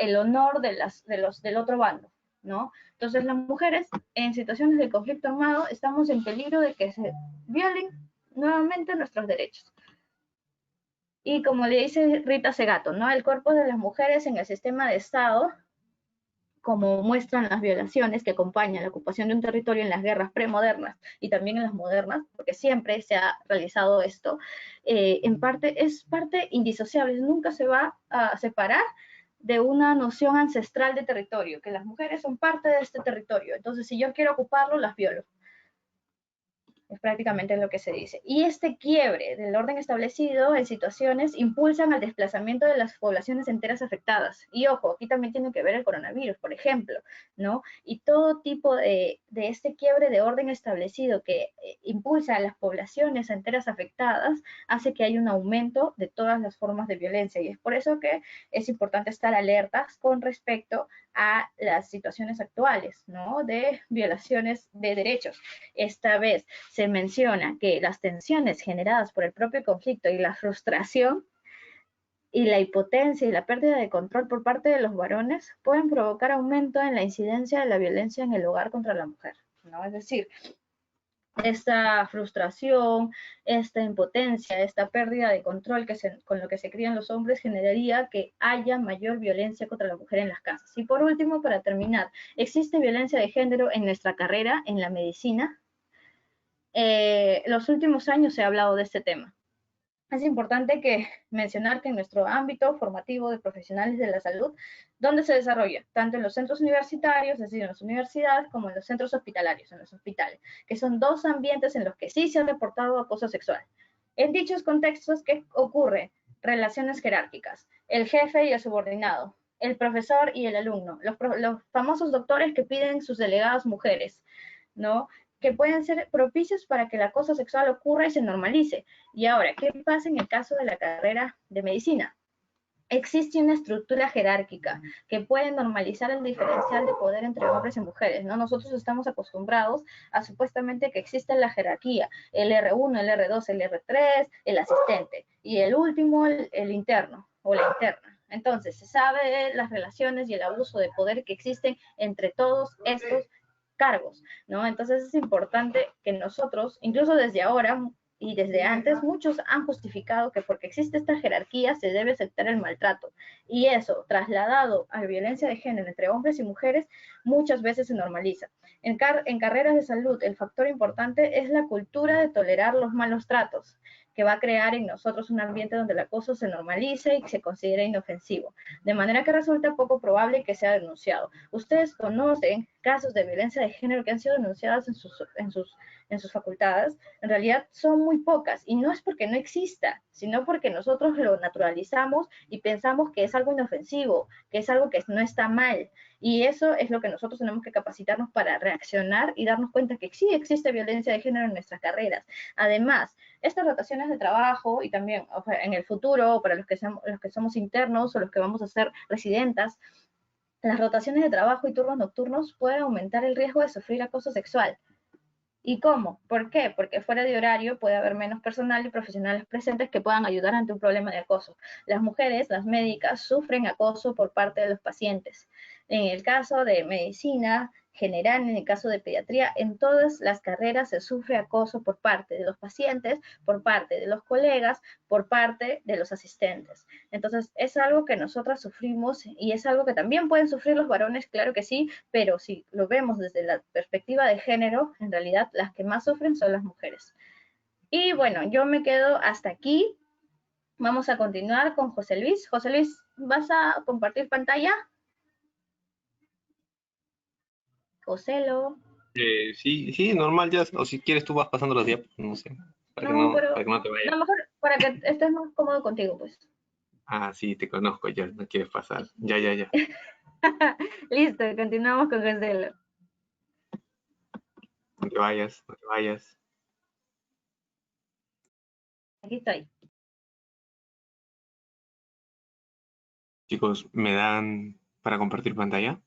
el honor del otro bando, ¿no? Entonces, las mujeres en situaciones de conflicto armado estamos en peligro de que se violen nuevamente nuestros derechos. Y como le dice Rita Segato, ¿no? El cuerpo de las mujeres en el sistema de Estado, como muestran las violaciones que acompañan la ocupación de un territorio en las guerras premodernas y también en las modernas, porque siempre se ha realizado esto, en parte es parte indisociable, nunca se va a separar de una noción ancestral de territorio, que las mujeres son parte de este territorio, entonces si yo quiero ocuparlo, las violo. Es prácticamente lo que se dice. Y este quiebre del orden establecido en situaciones impulsan al desplazamiento de las poblaciones enteras afectadas. Y ojo, aquí también tiene que ver el coronavirus, por ejemplo, ¿no? Y todo tipo de este quiebre de orden establecido que impulsa a las poblaciones enteras afectadas hace que haya un aumento de todas las formas de violencia. Y es por eso que es importante estar alertas con respecto a las situaciones actuales, ¿no? De violaciones de derechos. Esta vez se menciona que las tensiones generadas por el propio conflicto y la frustración y la impotencia y la pérdida de control por parte de los varones pueden provocar aumento en la incidencia de la violencia en el hogar contra la mujer, ¿no? Es decir, esta frustración, esta impotencia, esta pérdida de control con lo que se crían los hombres generaría que haya mayor violencia contra la mujer en las casas. Y por último, para terminar, ¿existe violencia de género en nuestra carrera, en la medicina? Los últimos años se ha hablado de este tema. Es importante mencionar que en nuestro ámbito formativo de profesionales de la salud, ¿dónde se desarrolla? Tanto en los centros universitarios, es decir, en las universidades, como en los centros hospitalarios, en los hospitales, que son dos ambientes en los que sí se ha reportado acoso sexual. En dichos contextos, ¿qué ocurre? Relaciones jerárquicas, el jefe y el subordinado, el profesor y el alumno, los famosos doctores que piden sus delegadas mujeres, ¿no? Que pueden ser propicios para que el acoso sexual ocurra y se normalice. Y ahora, ¿qué pasa en el caso de la carrera de medicina? Existe una estructura jerárquica que puede normalizar el diferencial de poder entre hombres y mujeres, ¿no? Nosotros estamos acostumbrados a supuestamente que existe la jerarquía, el R1, el R2, el R3, el asistente, y el último, el interno o la interna. Entonces, se sabe las relaciones y el abuso de poder que existen entre todos estos cargos, ¿no? Entonces es importante que nosotros, incluso desde ahora y desde antes, muchos han justificado que porque existe esta jerarquía se debe aceptar el maltrato. Y eso, trasladado a la violencia de género entre hombres y mujeres, muchas veces se normaliza. En carreras de salud, el factor importante es la cultura de tolerar los malos tratos, que va a crear en nosotros un ambiente donde el acoso se normalice y se considere inofensivo, de manera que resulta poco probable que sea denunciado. Ustedes conocen casos de violencia de género que han sido denunciados en sus facultades, en realidad son muy pocas, y no es porque no exista, sino porque nosotros lo naturalizamos y pensamos que es algo inofensivo, que es algo que no está mal, y eso es lo que nosotros tenemos que capacitarnos para reaccionar y darnos cuenta que sí existe violencia de género en nuestras carreras. Además, estas rotaciones de trabajo y también o sea, en el futuro, para los que somos internos o los que vamos a ser residentas, las rotaciones de trabajo y turnos nocturnos pueden aumentar el riesgo de sufrir acoso sexual. ¿Y cómo? ¿Por qué? Porque fuera de horario puede haber menos personal y profesionales presentes que puedan ayudar ante un problema de acoso. Las mujeres, las médicas, sufren acoso por parte de los pacientes. En el caso de medicina general, en el caso de pediatría, en todas las carreras se sufre acoso por parte de los pacientes, por parte de los colegas, por parte de los asistentes. Entonces, es algo que nosotras sufrimos y es algo que también pueden sufrir los varones, claro que sí, pero si lo vemos desde la perspectiva de género, en realidad las que más sufren son las mujeres. Y bueno, yo me quedo hasta aquí. Vamos a continuar con José Luis. José Luis, ¿vas a compartir pantalla? Joselo. Sí, sí, normal ya. O si quieres tú vas pasando los días, no sé, No, para pero que no te a vayas. lo mejor para que estés más cómodo contigo, pues. Ah, sí, te conozco ya, no quieres pasar. Ya, ya, ya. Listo, continuamos con Joselo. No te vayas, no te vayas. Aquí estoy. Chicos, ¿me dan para compartir pantalla?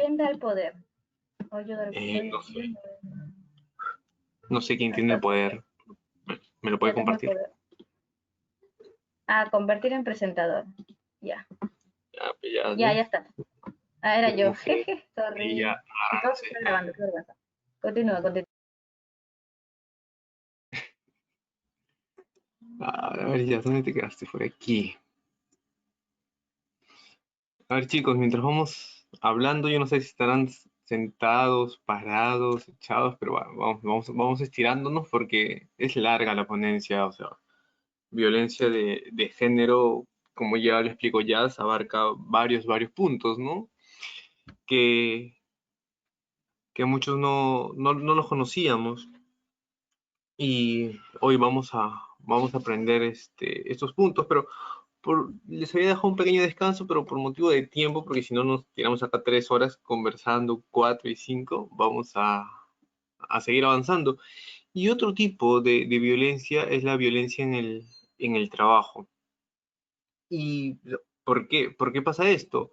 ¿Quién da el poder? O yo doy No sé. yo No sé quién tiene el hasta poder. ¿Me lo puede yo tengo el compartir? poder. Ah, convertir en presentador. Ya, Ya, pues ya, ya, ¿no? ya está. Ah, era yo. Mujer. Jeje, Y ya, sorry. Y todos se sí. están grabando, qué vergüenza. Continúa, continúa. A ver, ya, ¿dónde te quedaste? Por aquí. A ver, chicos, mientras vamos hablando, yo no sé si estarán sentados, parados, echados, pero bueno, vamos estirándonos porque es larga la ponencia, o sea, violencia de género, como ya lo explico ya, abarca varios puntos, ¿no? Que, que muchos no los conocíamos y hoy vamos a aprender estos puntos, pero les había dejado un pequeño descanso, pero por motivo de tiempo, porque si no nos tiramos acá 3 horas conversando, 4 y 5, vamos a seguir avanzando. Y otro tipo de violencia es la violencia en el trabajo. ¿Y por qué? ¿Por qué pasa esto?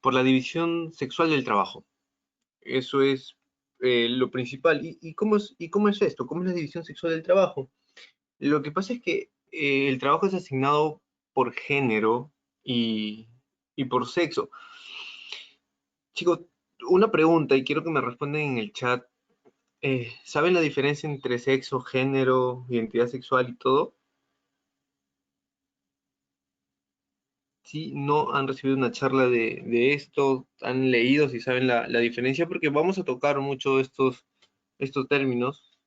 Por la división sexual del trabajo. Eso es lo principal. ¿Y cómo es esto? ¿Cómo es la división sexual del trabajo? Lo que pasa es que el trabajo es asignado por género y, y por sexo. Chicos, una pregunta y quiero que me respondan en el chat. ¿Saben la diferencia entre sexo, género, identidad sexual y todo? Sí, no han recibido una charla de esto, han leído si saben la diferencia, porque vamos a tocar mucho estos términos.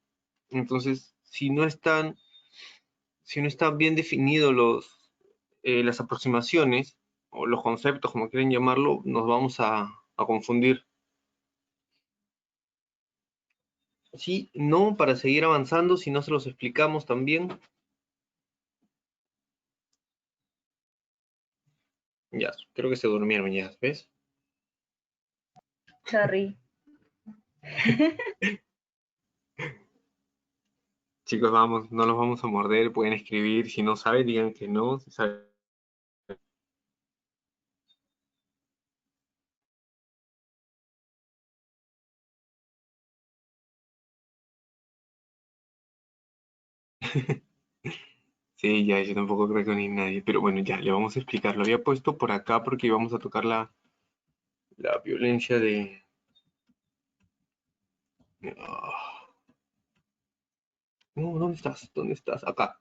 Entonces, si no están bien definidos las aproximaciones o los conceptos, como quieren llamarlo, nos vamos a confundir. Sí, no, para seguir avanzando, si no se los explicamos también. Ya, creo que se durmieron ya, ¿ves? Sorry. Chicos, vamos, no los vamos a morder, pueden escribir, si no saben, digan que no, si saben. Sí, ya, yo tampoco creo que ni nadie, pero bueno, ya, le vamos a explicar. Lo había puesto por acá porque íbamos a tocar la violencia de... Ah, no, ¿dónde estás? ¿Dónde estás? Acá.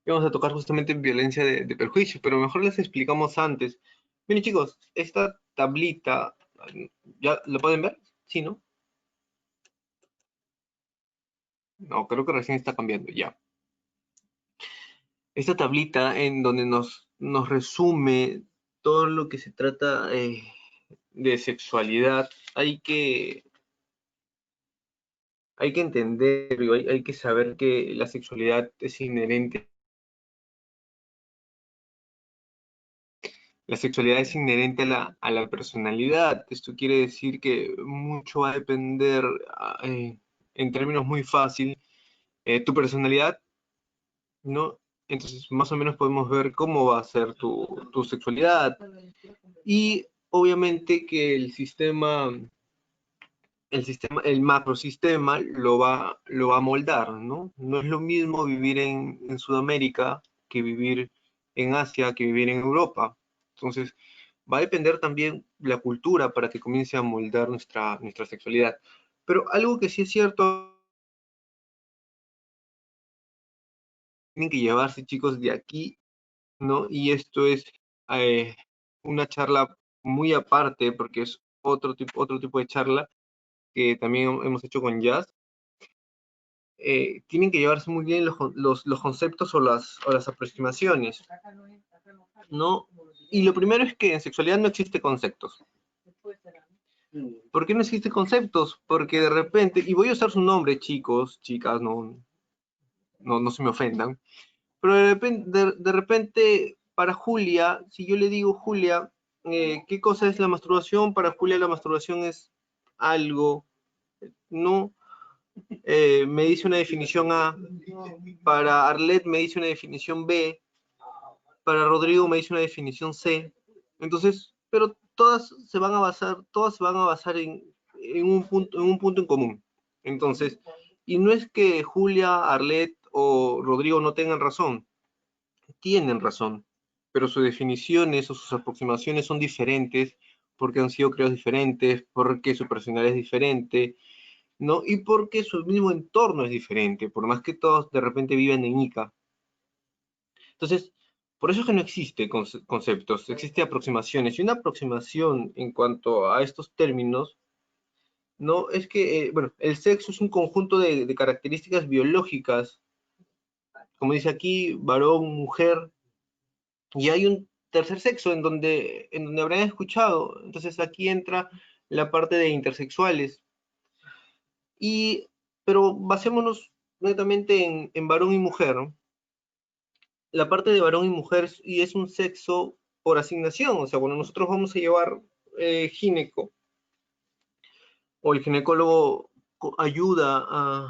Íbamos a tocar justamente violencia de perjuicio, pero mejor les explicamos antes. Miren, chicos, esta tablita, ¿ya lo pueden ver? Sí, ¿no? No, creo que recién está cambiando, ya. Esta tablita en donde nos resume todo lo que se trata de sexualidad, hay que entender, hay que saber que la sexualidad es inherente. La sexualidad es inherente a la personalidad. Esto quiere decir que mucho va a depender, en términos muy fácil, tu personalidad, ¿no? Entonces, más o menos podemos ver cómo va a ser tu sexualidad. Y obviamente que el macrosistema lo va a moldar, ¿no? No es lo mismo vivir en Sudamérica que vivir en Asia, que vivir en Europa. Entonces, va a depender también la cultura para que comience a moldar nuestra sexualidad. Pero algo que sí es cierto, tienen que llevarse, chicos, de aquí, ¿no? Y esto es eh, una charla muy aparte, porque es otro tipo de charla que también hemos hecho con Jazz. Tienen que llevarse muy bien los conceptos o las aproximaciones, ¿no? Y lo primero es que en sexualidad no existe conceptos. ¿Por qué no existe conceptos? Porque de repente, y voy a usar su nombre, chicos, chicas, no se me ofendan, pero de repente, para Julia, si yo le digo, Julia, ¿qué cosa es la masturbación? Para Julia la masturbación es algo, ¿no? Me dice una definición A, para Arlet me dice una definición B, para Rodrigo me dice una definición C. Entonces, pero todas se van a basar en un punto en común. Entonces, y no es que Julia, Arlet o Rodrigo no tengan razón, tienen razón, pero sus definiciones o sus aproximaciones son diferentes porque han sido creados diferentes, porque su personalidad es diferente, ¿no? Y porque su mismo entorno es diferente, por más que todos de repente viven en Ica. Entonces, por eso es que no existe conceptos, existe aproximaciones. Y una aproximación en cuanto a estos términos, ¿no? Es que, bueno, el sexo es un conjunto de características biológicas, como dice aquí, varón, mujer, y hay un tercer sexo en donde habrán escuchado. Entonces aquí entra la parte de intersexuales. Pero basémonos netamente en varón y mujer, ¿no? La parte de varón y mujer y es un sexo por asignación, o sea, cuando nosotros vamos a llevar gineco, o el ginecólogo ayuda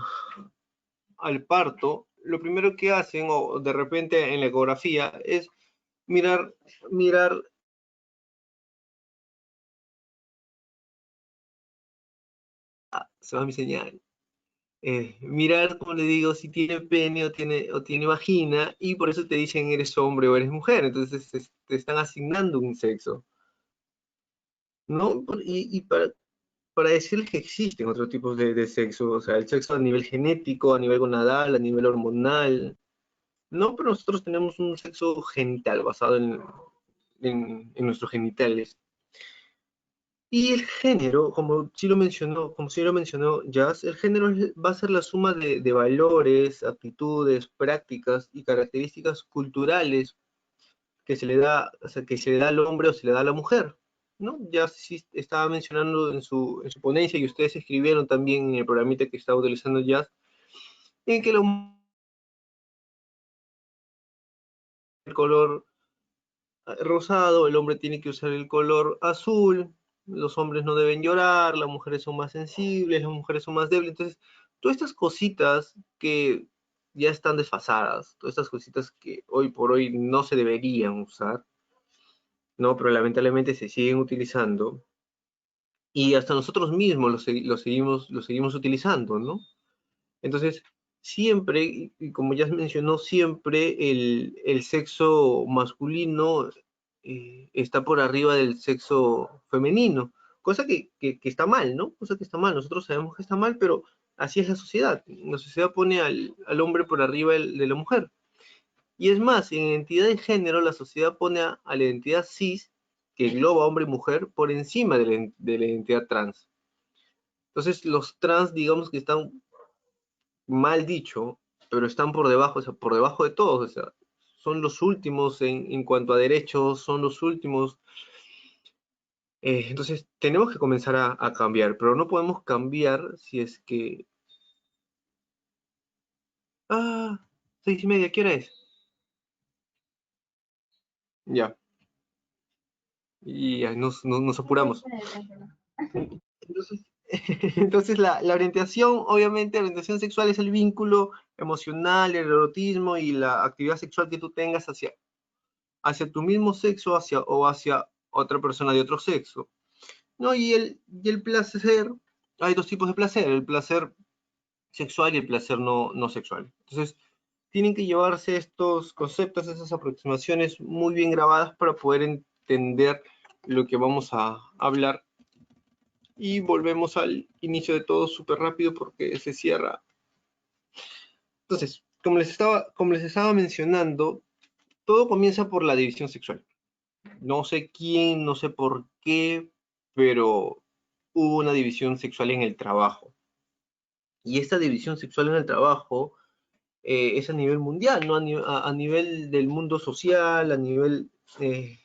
al parto, lo primero que hacen, o de repente en la ecografía, es mirar, se va mi señal, mirar, como le digo, si tiene pene o tiene vagina, y por eso te dicen eres hombre o eres mujer, entonces te están asignando un sexo, ¿no? Y para decirles que existen otros tipos de sexo, o sea, el sexo a nivel genético, a nivel gonadal, a nivel hormonal, ¿no? Pero nosotros tenemos un sexo genital basado en nuestros genitales. Y el género, como sí lo mencionó Jazz, el género va a ser la suma de valores, actitudes, prácticas y características culturales que se le da, o sea, que se le da al hombre o se le da a la mujer, ¿no? Ya sí estaba mencionando en su ponencia y ustedes escribieron también en el programita que estaba utilizando Jazz, en que el color rosado, el hombre tiene que usar el color azul, los hombres no deben llorar, las mujeres son más sensibles, las mujeres son más débiles. Entonces, todas estas cositas que ya están desfasadas, todas estas cositas que hoy por hoy no se deberían usar, ¿no? Pero lamentablemente se siguen utilizando y hasta nosotros mismos lo seguimos utilizando, ¿no? Entonces, siempre, y como ya se mencionó, siempre el sexo masculino está por arriba del sexo femenino, cosa que está mal, ¿no? Cosa que está mal, nosotros sabemos que está mal, pero así es la sociedad. La sociedad pone al hombre por arriba de la mujer. Y es más, en identidad de género, la sociedad pone a la identidad cis, que engloba hombre y mujer, por encima de la identidad trans. Entonces, los trans, digamos que están mal dicho, pero están por debajo, o sea, por debajo de todos, o sea, son los últimos en cuanto a derechos, son los últimos. Entonces, tenemos que comenzar a cambiar, pero no podemos cambiar si es que... Ah, 6:30, ¿qué hora es? Ya, y ya, nos apuramos. Entonces, entonces la orientación, obviamente, la orientación sexual es el vínculo emocional, el erotismo y la actividad sexual que tú tengas hacia tu mismo sexo o hacia otra persona de otro sexo, ¿no? Y el placer, hay dos tipos de placer, el placer sexual y el placer no sexual. Entonces, tienen que llevarse estos conceptos, esas aproximaciones muy bien grabadas para poder entender lo que vamos a hablar. Y volvemos al inicio de todo súper rápido porque se cierra. Entonces, como les estaba mencionando, todo comienza por la división sexual. No sé quién, no sé por qué, pero hubo una división sexual en el trabajo. Y esta división sexual en el trabajo es a nivel mundial, ¿no? A nivel del mundo social, a nivel de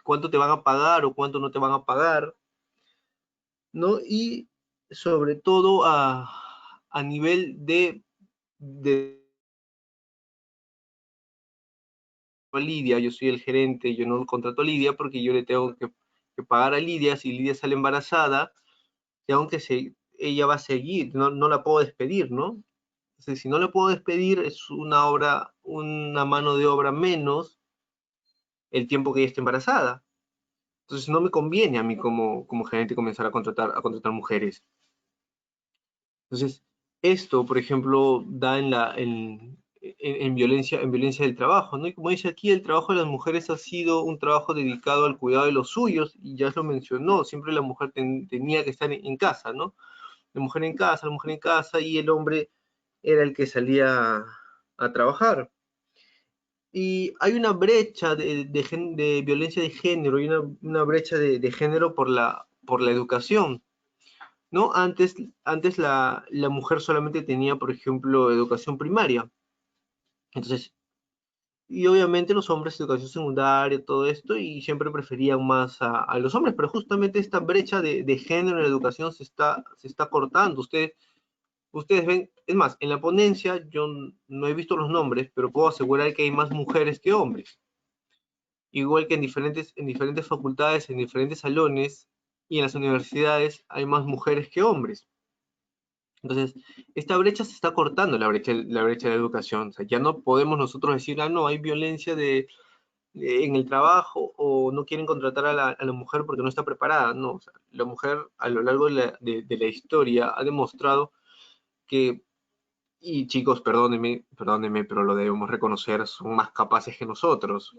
cuánto te van a pagar o cuánto no te van a pagar, ¿no? Y sobre todo a nivel de Lidia, yo soy el gerente, yo no contrato a Lidia porque yo le tengo que pagar a Lidia. Si Lidia sale embarazada, y aunque ella va a seguir, no la puedo despedir, ¿no? Entonces, si no la puedo despedir, es una mano de obra menos el tiempo que ella esté embarazada. Entonces no me conviene a mí como gerente comenzar a contratar mujeres. Entonces, esto, por ejemplo, da en violencia del trabajo, ¿no? Y como dice aquí, el trabajo de las mujeres ha sido un trabajo dedicado al cuidado de los suyos, y ya lo mencionó, siempre la mujer tenía que estar en casa, ¿no? La mujer en casa, y el hombre era el que salía a trabajar. Y hay una brecha de violencia de género, y una brecha de género por la educación, ¿no? Antes la mujer solamente tenía, por ejemplo, educación primaria. Entonces, y obviamente los hombres educación secundaria, todo esto, y siempre preferían más a los hombres, pero justamente esta brecha de género en la educación se está cortando. Ustedes ven, es más, en la ponencia yo no he visto los nombres, pero puedo asegurar que hay más mujeres que hombres. Igual que en diferentes facultades, en diferentes salones y en las universidades hay más mujeres que hombres. Entonces, esta brecha se está cortando, la brecha de educación. O sea, ya no podemos nosotros decir, no, hay violencia en el trabajo, o no quieren contratar a la mujer porque no está preparada. No, o sea, la mujer a lo largo de la historia ha demostrado que, y chicos, perdónenme, pero lo debemos reconocer, son más capaces que nosotros,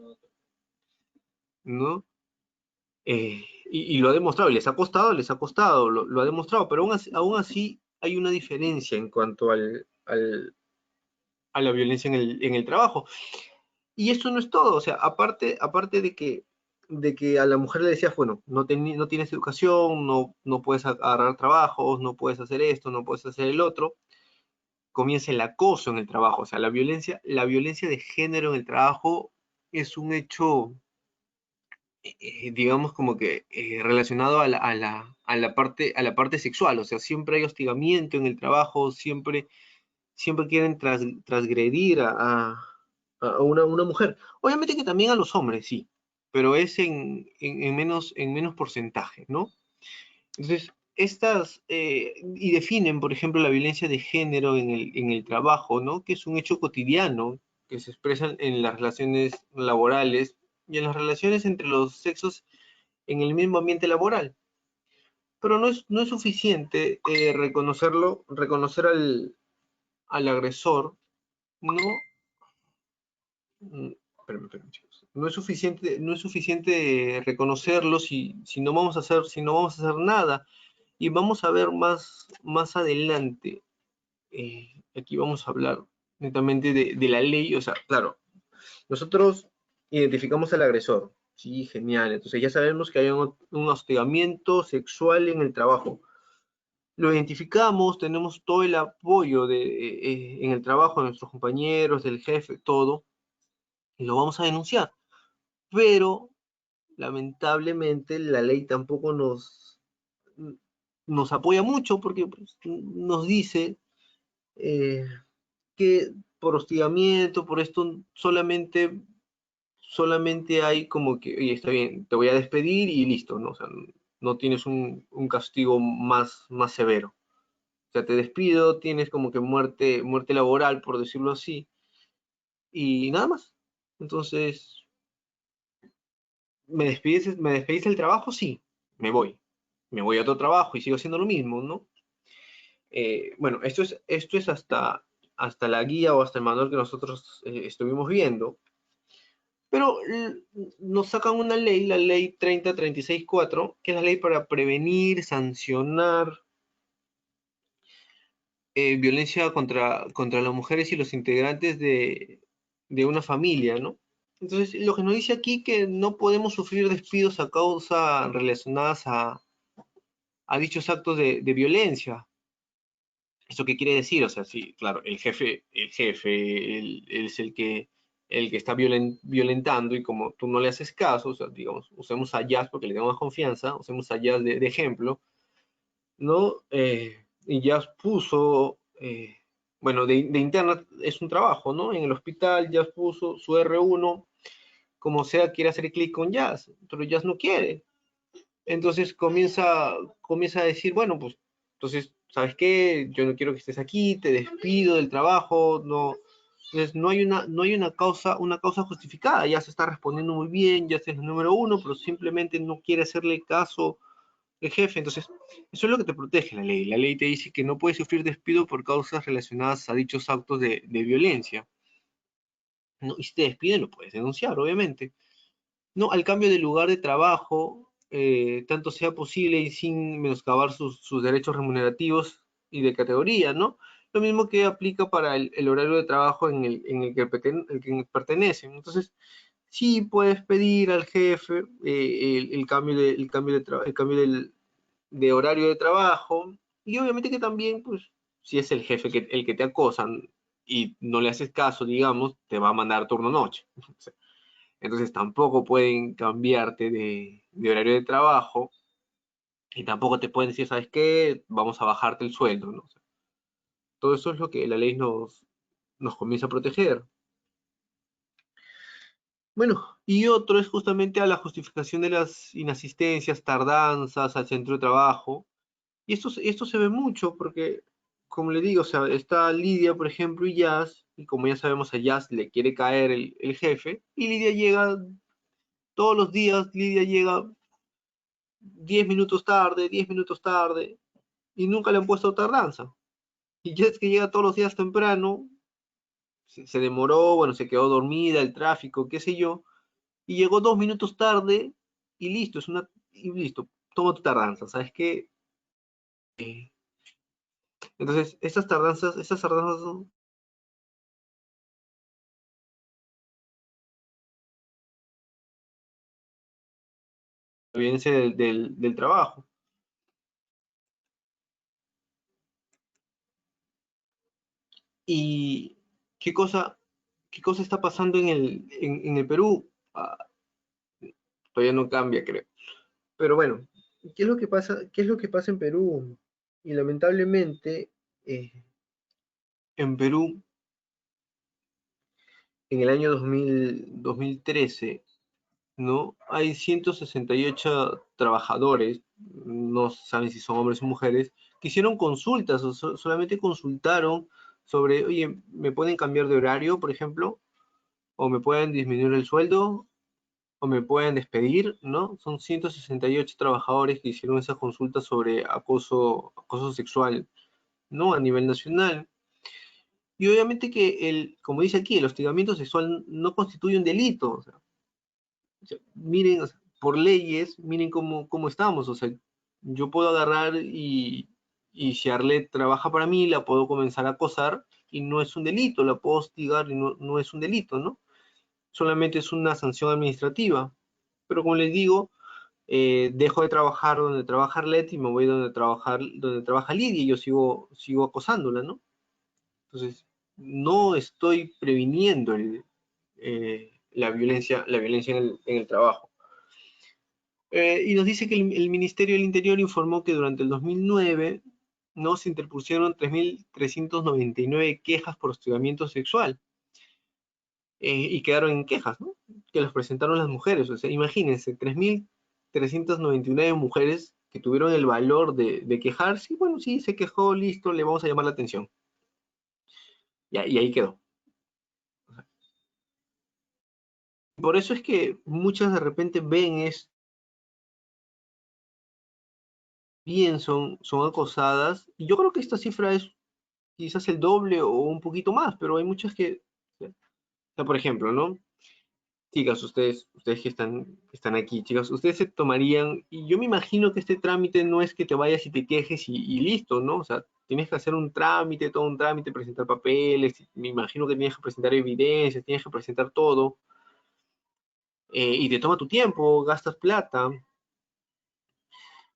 ¿no? Y lo ha demostrado, y les ha costado, lo ha demostrado, pero aún así hay una diferencia en cuanto a la violencia en el trabajo. Y esto no es todo, o sea, aparte de que a la mujer le decías, bueno, no tienes educación, no puedes agarrar trabajos, no puedes hacer esto, no puedes hacer el otro, comienza el acoso en el trabajo. O sea, la violencia de género en el trabajo es un hecho, digamos, como que relacionado a la parte sexual. O sea, siempre hay hostigamiento en el trabajo, siempre quieren transgredir a una mujer. Obviamente que también a los hombres, sí, pero es en menos porcentaje, ¿no? Entonces, y definen, por ejemplo, la violencia de género en el trabajo, ¿no? Que es un hecho cotidiano que se expresa en las relaciones laborales y en las relaciones entre los sexos en el mismo ambiente laboral. Pero no es suficiente reconocer al agresor, ¿no? Espérame, chicos. No es suficiente reconocerlo si no vamos a hacer nada. Y vamos a ver más adelante, aquí vamos a hablar netamente de la ley. O sea, claro, nosotros identificamos al agresor, sí, genial. Entonces ya sabemos que hay un hostigamiento sexual en el trabajo. Lo identificamos, tenemos todo el apoyo en el trabajo de nuestros compañeros, del jefe, todo, y lo vamos a denunciar. Pero lamentablemente la ley tampoco nos apoya mucho, porque pues, nos dice eh, que por hostigamiento, por esto, solamente hay como que, oye, está bien, te voy a despedir y listo, ¿no? O sea, no tienes un castigo más severo. O sea, te despido, tienes como que muerte laboral, por decirlo así, y nada más. Entonces, ¿me despediste del trabajo? Sí, me voy. Me voy a otro trabajo y sigo haciendo lo mismo, ¿no? Bueno, esto es hasta la guía o hasta el manual que nosotros estuvimos viendo, pero nos sacan una ley, la ley 3036-4, que es la ley para prevenir, sancionar violencia contra las mujeres y los integrantes de una familia, ¿no? Entonces, lo que nos dice aquí que no podemos sufrir despidos a causa relacionadas a dichos actos de violencia. ¿Eso qué quiere decir? O sea, sí, claro, el jefe, él es el que está violentando, y como tú no le haces caso, o sea, digamos, usemos a Jazz porque le tengo más confianza, usemos a Jazz de ejemplo, ¿no? Y Jazz puso, bueno, de interna es un trabajo, ¿no? En el hospital Jazz puso su R1, como sea, quiere hacer clic con Jazz, pero Jazz no quiere. Entonces comienza a decir, bueno, pues, entonces, ¿sabes qué? Yo no quiero que estés aquí, te despido del trabajo, no, Entonces no hay una causa justificada, ya se está respondiendo muy bien, ya se es el número uno, pero simplemente no quiere hacerle caso el jefe. Entonces, eso es lo que te protege la ley. La ley te dice que no puedes sufrir despido por causas relacionadas a dichos actos de violencia, ¿no? Y si te despiden, lo puedes denunciar, obviamente. No, al cambio de lugar de trabajo, tanto sea posible y sin menoscabar sus derechos remunerativos y de categoría, ¿no? Lo mismo que aplica para el horario de trabajo el que pertenecen. Entonces, sí puedes pedir al jefe el cambio el cambio de horario de trabajo, y obviamente que también, pues, si es el jefe el que te acosan y no le haces caso, digamos, te va a mandar turno noche. Entonces tampoco pueden cambiarte de horario de trabajo y tampoco te pueden decir, ¿sabes qué? Vamos a bajarte el sueldo, ¿no? O sea, todo eso es lo que la ley nos comienza a proteger. Bueno, y otro es justamente a la justificación de las inasistencias, tardanzas al centro de trabajo. Y esto se ve mucho porque, como le digo, o sea, está Lidia, por ejemplo, y Jazz, y como ya sabemos, a Jazz le quiere caer el jefe, y Lidia llega todos los días, Lidia llega 10 minutos tarde, 10 minutos tarde, y nunca le han puesto tardanza. Y Jazz que llega todos los días temprano, se demoró, bueno, se quedó dormida, el tráfico, qué sé yo, y llegó 2 minutos tarde, y listo, y listo, toma tu tardanza, ¿sabes qué? Entonces, estas tardanzas son evidencia del trabajo. ¿Y qué cosa, qué cosa está pasando en el Perú? Ah, todavía no cambia, creo. Pero bueno, ¿qué es lo que pasa? ¿Qué es lo que pasa en Perú? Y lamentablemente, eh, en Perú, en el año 2013, ¿no? Hay 168 trabajadores, no saben si son hombres o mujeres, que hicieron consultas, o solamente consultaron sobre, oye, ¿me pueden cambiar de horario, por ejemplo? ¿O me pueden disminuir el sueldo? ¿O me pueden despedir? ¿No? Son 168 trabajadores que hicieron esa consulta sobre acoso sexual, ¿no? A nivel nacional. Y obviamente que como dice aquí, el hostigamiento sexual no constituye un delito. O sea, miren, o sea, por leyes, miren cómo estamos. O sea, yo puedo agarrar y si Arlet trabaja para mí, la puedo comenzar a acosar y no es un delito, la puedo hostigar y no es un delito, ¿no? Solamente es una sanción administrativa. Pero como les digo, dejo de trabajar donde trabaja Arlet y me voy donde trabaja Lidia y yo sigo acosándola, ¿no? Entonces, no estoy previniendo la violencia en el trabajo. Y nos dice que el Ministerio del Interior informó que durante el 2009 no se interpusieron 3.399 quejas por hostigamiento sexual, y quedaron en quejas, ¿no? Que las presentaron las mujeres. O sea, imagínense, 3.399 mujeres que tuvieron el valor de quejarse, y bueno, sí, se quejó, listo, le vamos a llamar la atención. Y ahí quedó. Por eso es que muchas de repente ven es bien, son acosadas, y yo creo que esta cifra es quizás el doble o un poquito más, pero hay muchas o sea, por ejemplo, ¿no? Chicas, ustedes que están aquí, chicas, ustedes se tomarían, y yo me imagino que este trámite no es que te vayas y te quejes y listo, ¿no? O sea, tienes que hacer un trámite, todo un trámite, presentar papeles, me imagino que tienes que presentar evidencias, tienes que presentar todo, y te toma tu tiempo, gastas plata,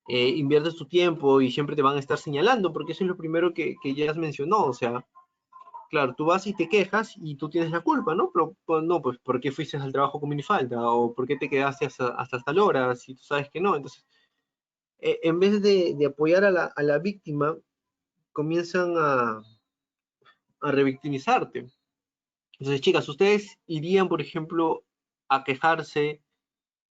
inviertes tu tiempo y siempre te van a estar señalando, porque eso es lo primero que ya has mencionado, o sea, claro, tú vas y te quejas y tú tienes la culpa, ¿no? Pero pues, no, pues, ¿por qué fuiste al trabajo con minifalda? ¿O por qué te quedaste hasta tal hora si tú sabes que no? Entonces, en vez de apoyar a la víctima, comienzan a revictimizarte. Entonces, chicas, ¿ustedes irían, por ejemplo, a quejarse,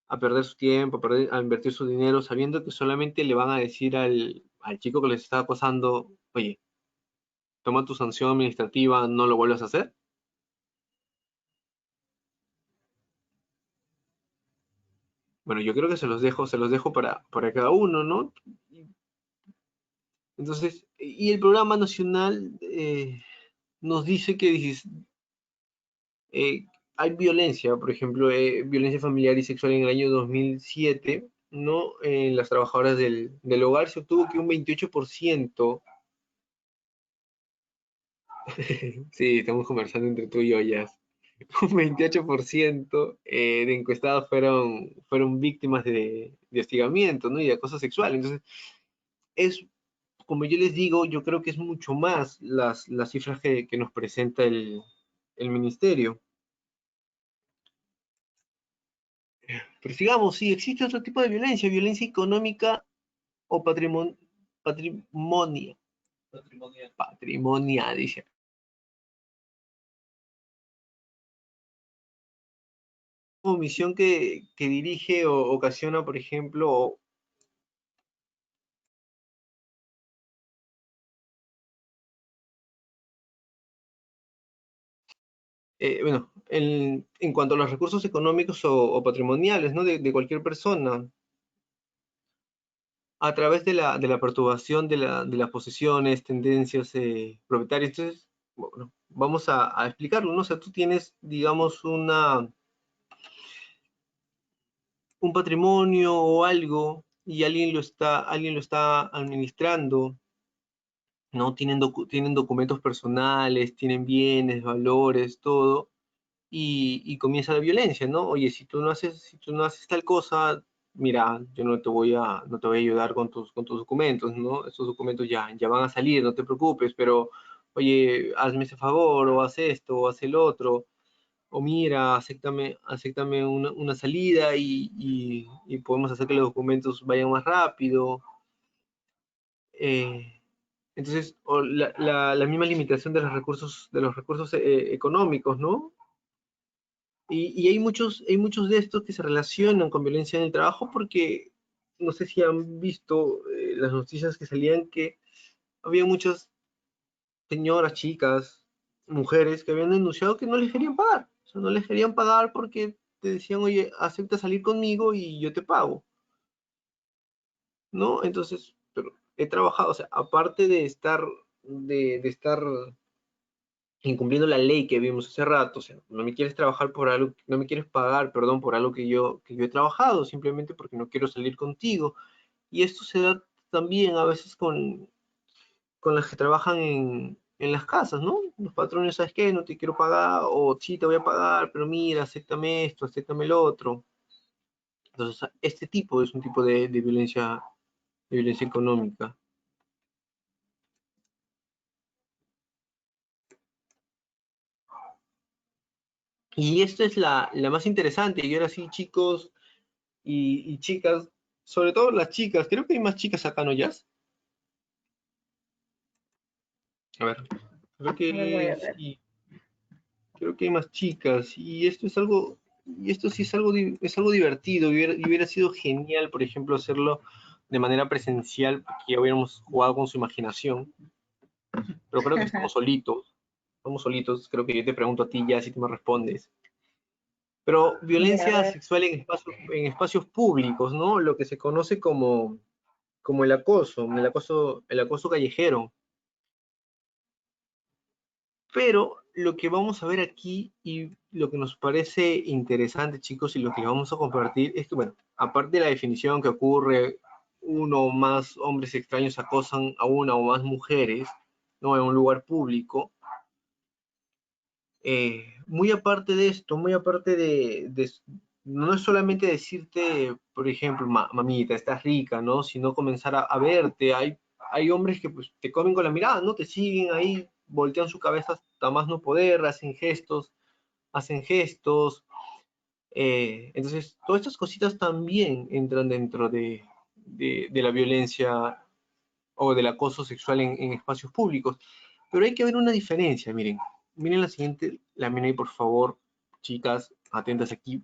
a perder su tiempo, a invertir su dinero, sabiendo que solamente le van a decir al chico que les está acosando, oye, toma tu sanción administrativa, no lo vuelvas a hacer? Bueno, yo creo que se los dejo para cada uno, ¿no? Entonces, y el programa nacional nos dice que hay violencia, por ejemplo, violencia familiar y sexual en el año 2007, ¿no? En las trabajadoras del hogar se obtuvo que un 28%, sí, estamos conversando entre tú y yo ya, un 28% de encuestados fueron víctimas de hostigamiento, ¿no? Y de acoso sexual. Entonces, es, como yo les digo, yo creo que es mucho más las cifras que nos presenta el ministerio. Pero sigamos, sí, existe otro tipo de violencia, violencia económica o patrimonial, dice. Omisión que dirige o ocasiona, por ejemplo, bueno, en cuanto a los recursos económicos o patrimoniales, ¿no? De cualquier persona, a través de la perturbación de las posesiones, tendencias propietarias. Entonces, bueno, vamos a explicarlo, ¿no? O sea, tú tienes, digamos, un patrimonio o algo y alguien lo está administrando, ¿no? Tienen documentos personales, tienen bienes, valores, todo, y comienza la violencia, ¿no? Oye, si tú no haces tal cosa, mira, yo no te voy a ayudar con tus documentos, ¿no? Estos documentos ya van a salir, no te preocupes, pero, oye, hazme ese favor, o haz esto, o haz el otro, o mira, acéptame una salida y podemos hacer que los documentos vayan más rápido. Eh, entonces, o la misma limitación de los recursos económicos, ¿no? Y hay muchos de estos que se relacionan con violencia en el trabajo porque no sé si han visto las noticias que salían que había muchas señoras, chicas, mujeres que habían denunciado que no les querían pagar. O sea, no les querían pagar porque te decían, oye, acepta salir conmigo y yo te pago, ¿no? Entonces, pero he trabajado, o sea, aparte de estar incumpliendo la ley que vimos hace rato, o sea, no me quieres trabajar por algo, no me quieres pagar, perdón, por algo que yo he trabajado, simplemente porque no quiero salir contigo. Y esto se da también a veces con las que trabajan en las casas, ¿no? Los patrones, ¿sabes qué? No te quiero pagar, o sí te voy a pagar, pero mira, acéptame esto, acéptame lo otro. Entonces, este tipo es un tipo de violencia económica. Y esta es la más interesante, y ahora sí, chicos y chicas, sobre todo las chicas, creo que hay más chicas acá, ¿no, Jazz? A ver, creo A ver, voy que a ver. sí, creo que hay más chicas, y esto sí es algo divertido, y hubiera sido genial, por ejemplo, hacerlo de manera presencial, porque ya hubiéramos jugado con su imaginación, pero creo que estamos solitos, creo que yo te pregunto a ti ya si tú me respondes. Pero Ya, a violencia ver. sexual en espacios públicos, ¿no? Lo que se conoce como el acoso callejero. Pero lo que vamos a ver aquí y lo que nos parece interesante, chicos, y lo que les vamos a compartir es que, bueno, aparte de la definición que ocurre, uno o más hombres extraños acosan a una o más mujeres, ¿no? En un lugar público. Muy aparte de esto, muy aparte no es solamente decirte, por ejemplo, mamita, estás rica, ¿no? Sino comenzar a verte. Hay hombres que pues, te comen con la mirada, ¿no? Te siguen ahí, voltean su cabeza hasta más no poder, hacen gestos. Entonces, todas estas cositas también entran dentro de la violencia o del acoso sexual en espacios públicos. Pero hay que ver una diferencia, miren. Miren la siguiente lámina y por favor, chicas, atentas aquí.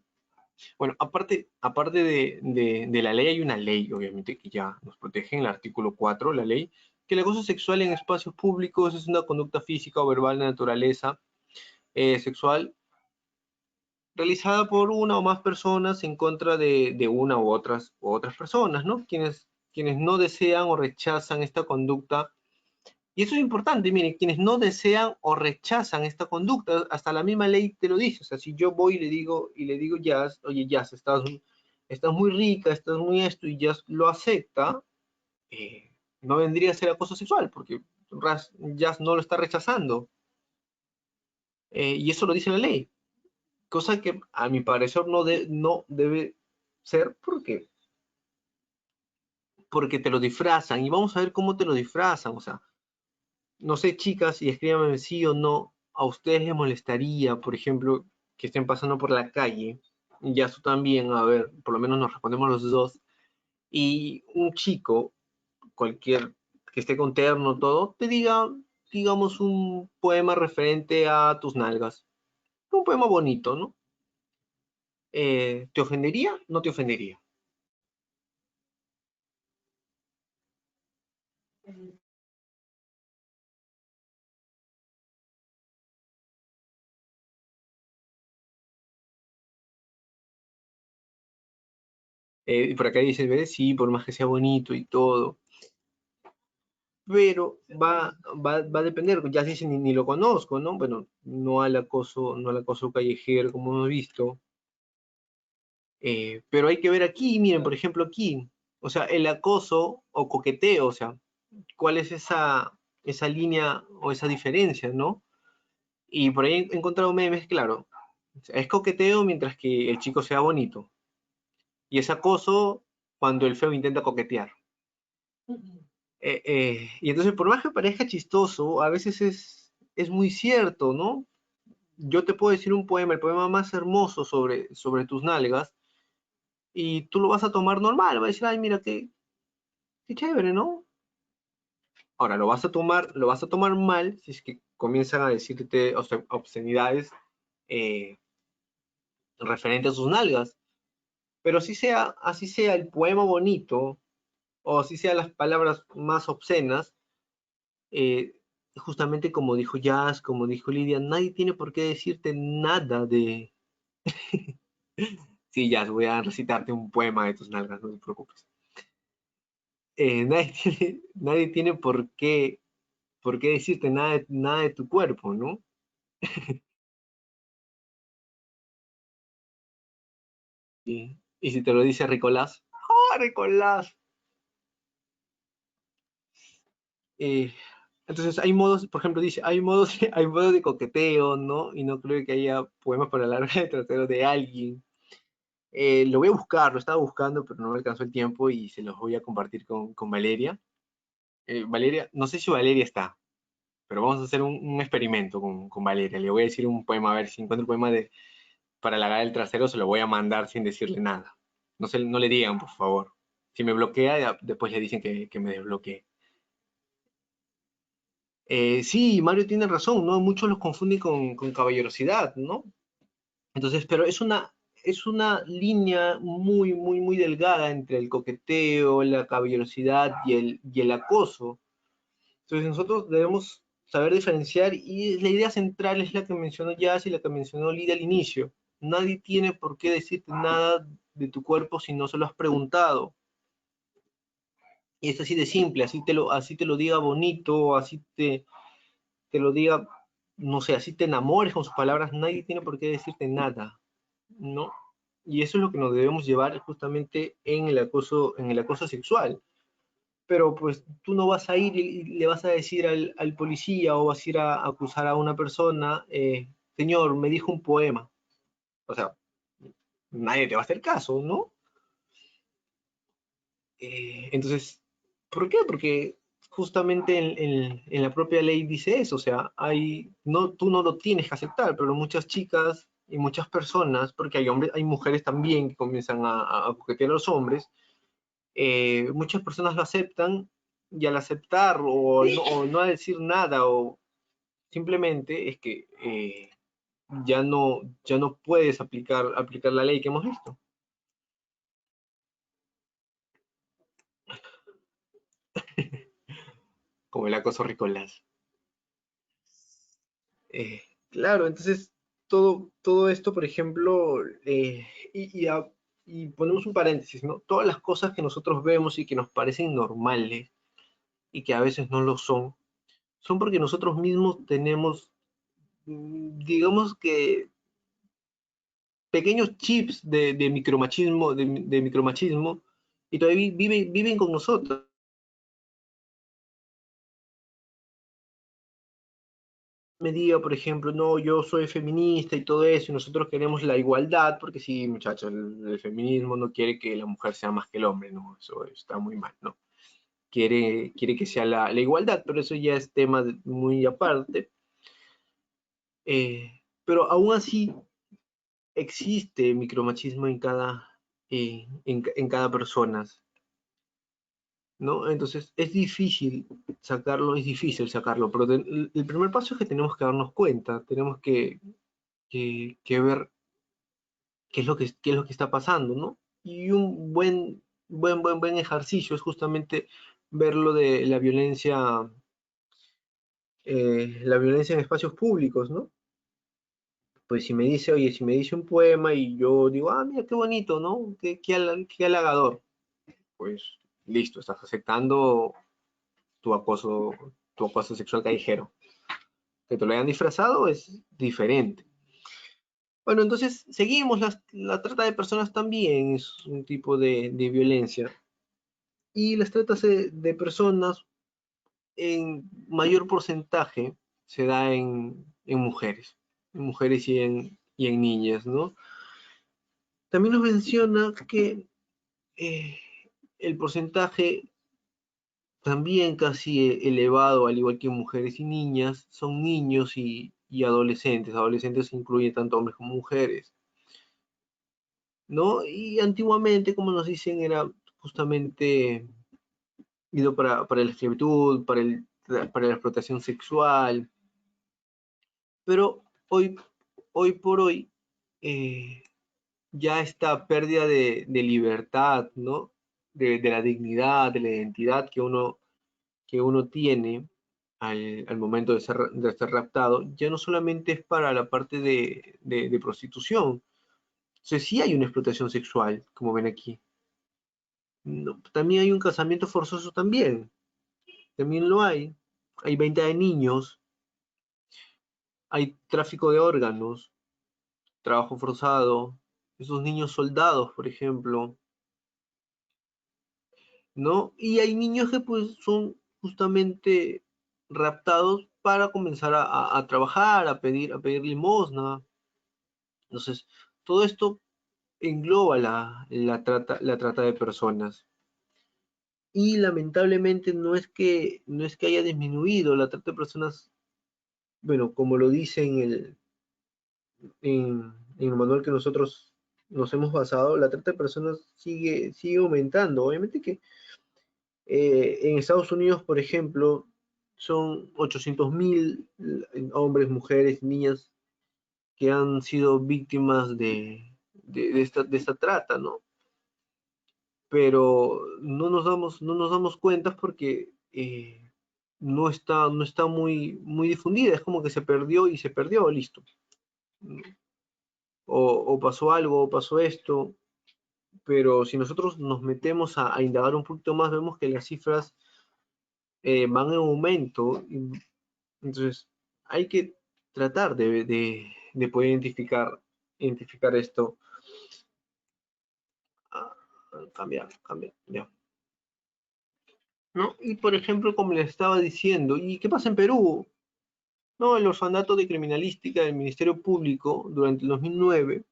Bueno, aparte de la ley, hay una ley, obviamente, que ya nos protege en el artículo 4, la ley, que el acoso sexual en espacios públicos es una conducta física o verbal de naturaleza sexual realizada por una o más personas en contra de una u otras personas, ¿no? Quienes no desean o rechazan esta conducta. Y eso es importante, miren, quienes no desean o rechazan esta conducta, hasta la misma ley te lo dice. O sea, si yo voy y le digo Jazz, oye Jazz, estás muy rica, estás muy esto, y Jazz lo acepta, no vendría a ser acoso sexual, porque Jazz no lo está rechazando. Y eso lo dice la ley. Cosa que a mi parecer no debe ser porque te lo disfrazan. Y vamos a ver cómo te lo disfrazan. O sea, no sé, chicas, y escríbanme sí o no, a ustedes les molestaría, por ejemplo, que estén pasando por la calle, y ya tú también, a ver, por lo menos nos respondemos los dos, y un chico, cualquier que esté con terno, todo, te diga, digamos, un poema referente a tus nalgas. Un poema bonito, ¿no? ¿Te ofendería? No te ofendería. Y por acá dices, ¿ves? Sí, por más que sea bonito y todo. Pero va a depender, ya si ni lo conozco, ¿no? Bueno, no al acoso callejero como hemos visto. Pero hay que ver aquí, miren, por ejemplo, aquí. O sea, el acoso o coqueteo, o sea, ¿cuál es esa línea o esa diferencia, ¿no? Y por ahí he encontrado memes, claro. O sea, es coqueteo mientras que el chico sea bonito. Y es acoso cuando el feo intenta coquetear. Y entonces, por más que parezca chistoso, a veces es muy cierto, ¿no? Yo te puedo decir un poema, el poema más hermoso sobre tus nalgas, y tú lo vas a tomar normal, vas a decir, ay, mira, qué chévere, ¿no? Ahora, lo vas a tomar mal si es que comienzan a decirte obscenidades eh, referentes a sus nalgas. Pero así sea el poema bonito, o así sean las palabras más obscenas, eh, justamente como dijo Jazz, como dijo Lidia, nadie tiene por qué decirte nada de... Sí, Jazz, voy a recitarte un poema de tus nalgas, no te preocupes. Nadie tiene por qué decirte nada de tu cuerpo, ¿no? Y si te lo dice Ricolás, ¡ah, Ricolás! Eh, entonces hay modos, por ejemplo, dice, hay modos de coqueteo, ¿no? Y no creo que haya poemas para la larga de trasero de alguien. Lo voy a buscar, lo estaba buscando, pero no me alcanzó el tiempo y se los voy a compartir con Valeria. Valeria, no sé si Valeria está, pero vamos a hacer un experimento con Valeria. Le voy a decir un poema, a ver si encuentro el poema para halagar el trasero, se lo voy a mandar sin decirle nada. No le digan, por favor. Si me bloquea, después le dicen que me desbloquee. Sí, Mario tiene razón, ¿no? Muchos los confunden con caballerosidad, ¿no? Entonces, pero es una línea muy, muy, muy delgada entre el coqueteo, la caballerosidad y el acoso. Entonces, nosotros debemos saber diferenciar y la idea central es la que mencionó Jazz y la que mencionó Lidia al inicio. Nadie tiene por qué decirte nada de tu cuerpo si no se lo has preguntado. Y es así de simple, así te lo diga bonito, así te lo diga, no sé, así te enamores con sus palabras, nadie tiene por qué decirte nada, ¿no? Y eso es lo que nos debemos llevar justamente en el acoso sexual. Pero pues tú no vas a ir y le vas a decir al policía o vas a ir a acusar a una persona, señor, me dijo un poema. O sea, nadie te va a hacer caso, ¿no? Entonces, ¿por qué? Porque justamente en la propia ley dice eso, o sea, tú no lo tienes que aceptar, pero muchas chicas y muchas personas, porque hay hombres, hay mujeres también que comienzan a coquetear a los hombres, muchas personas lo aceptan y al aceptar o no a decir nada o simplemente es que ya no puedes aplicar la ley que hemos visto. Como el acoso Ricolás. Claro, entonces todo esto, por ejemplo, y ponemos un paréntesis, ¿no? Todas las cosas que nosotros vemos y que nos parecen normales y que a veces no lo son porque nosotros mismos tenemos, digamos que, pequeños chips de micromachismo, de micromachismo, y todavía viven con nosotros. Me diga, por ejemplo, no, yo soy feminista y todo eso, y nosotros queremos la igualdad, porque sí, muchachos, el feminismo no quiere que la mujer sea más que el hombre, no, eso está muy mal, ¿no? Quiere que sea la igualdad, pero eso ya es tema muy aparte. Pero aún así existe micromachismo en cada persona, ¿no? Entonces es difícil sacarlo, pero el primer paso es que tenemos que darnos cuenta, tenemos que ver qué es lo que está pasando, ¿no? Y un buen ejercicio es justamente ver lo de la violencia en espacios públicos, ¿no? Pues si me dice, oye, si me dice un poema y yo digo, ah, mira, qué bonito, ¿no? Qué halagador. Pues listo, estás aceptando tu acoso, tu acoso sexual callejero. Que te lo hayan disfrazado es diferente. Bueno, entonces seguimos, la trata de personas también es un tipo de violencia. Y las tratas de personas en mayor porcentaje se da en mujeres y en niñas, ¿no? También nos menciona que eh, el porcentaje también casi elevado, al igual que mujeres y niñas, son niños y adolescentes. Adolescentes incluyen tanto hombres como mujeres, ¿no? Y antiguamente, como nos dicen, era justamente ido para la esclavitud, para la explotación sexual, pero hoy por hoy, eh, ya esta pérdida de libertad, ¿no? De la dignidad, de la identidad que uno tiene al momento de ser raptado, ya no solamente es para la parte de prostitución. Entonces sí hay una explotación sexual, como ven aquí. No, también hay un casamiento forzoso también lo hay. Hay venta de niños, hay tráfico de órganos, trabajo forzado, esos niños soldados, por ejemplo, ¿no? Y hay niños que pues son justamente raptados para comenzar a trabajar, a pedir limosna. Entonces, todo esto engloba la trata de personas. Y lamentablemente no es que haya disminuido la trata de personas, bueno, como lo dice en el manual que nosotros nos hemos basado, la trata de personas sigue aumentando. Obviamente que en Estados Unidos, por ejemplo, son 800.000 hombres, mujeres, niñas que han sido víctimas de esta trata, ¿no? Pero no nos damos cuenta porque no está muy difundida, es como que se perdió y se perdió, listo. O pasó algo, o pasó esto, pero si nosotros nos metemos a indagar un poquito más, vemos que las cifras van en aumento, entonces hay que tratar de poder identificar esto. Ah, cambiar, ya. ¿No? Y por ejemplo, como les estaba diciendo, ¿y qué pasa en Perú? No, el orfanato de criminalística del Ministerio Público durante el 2009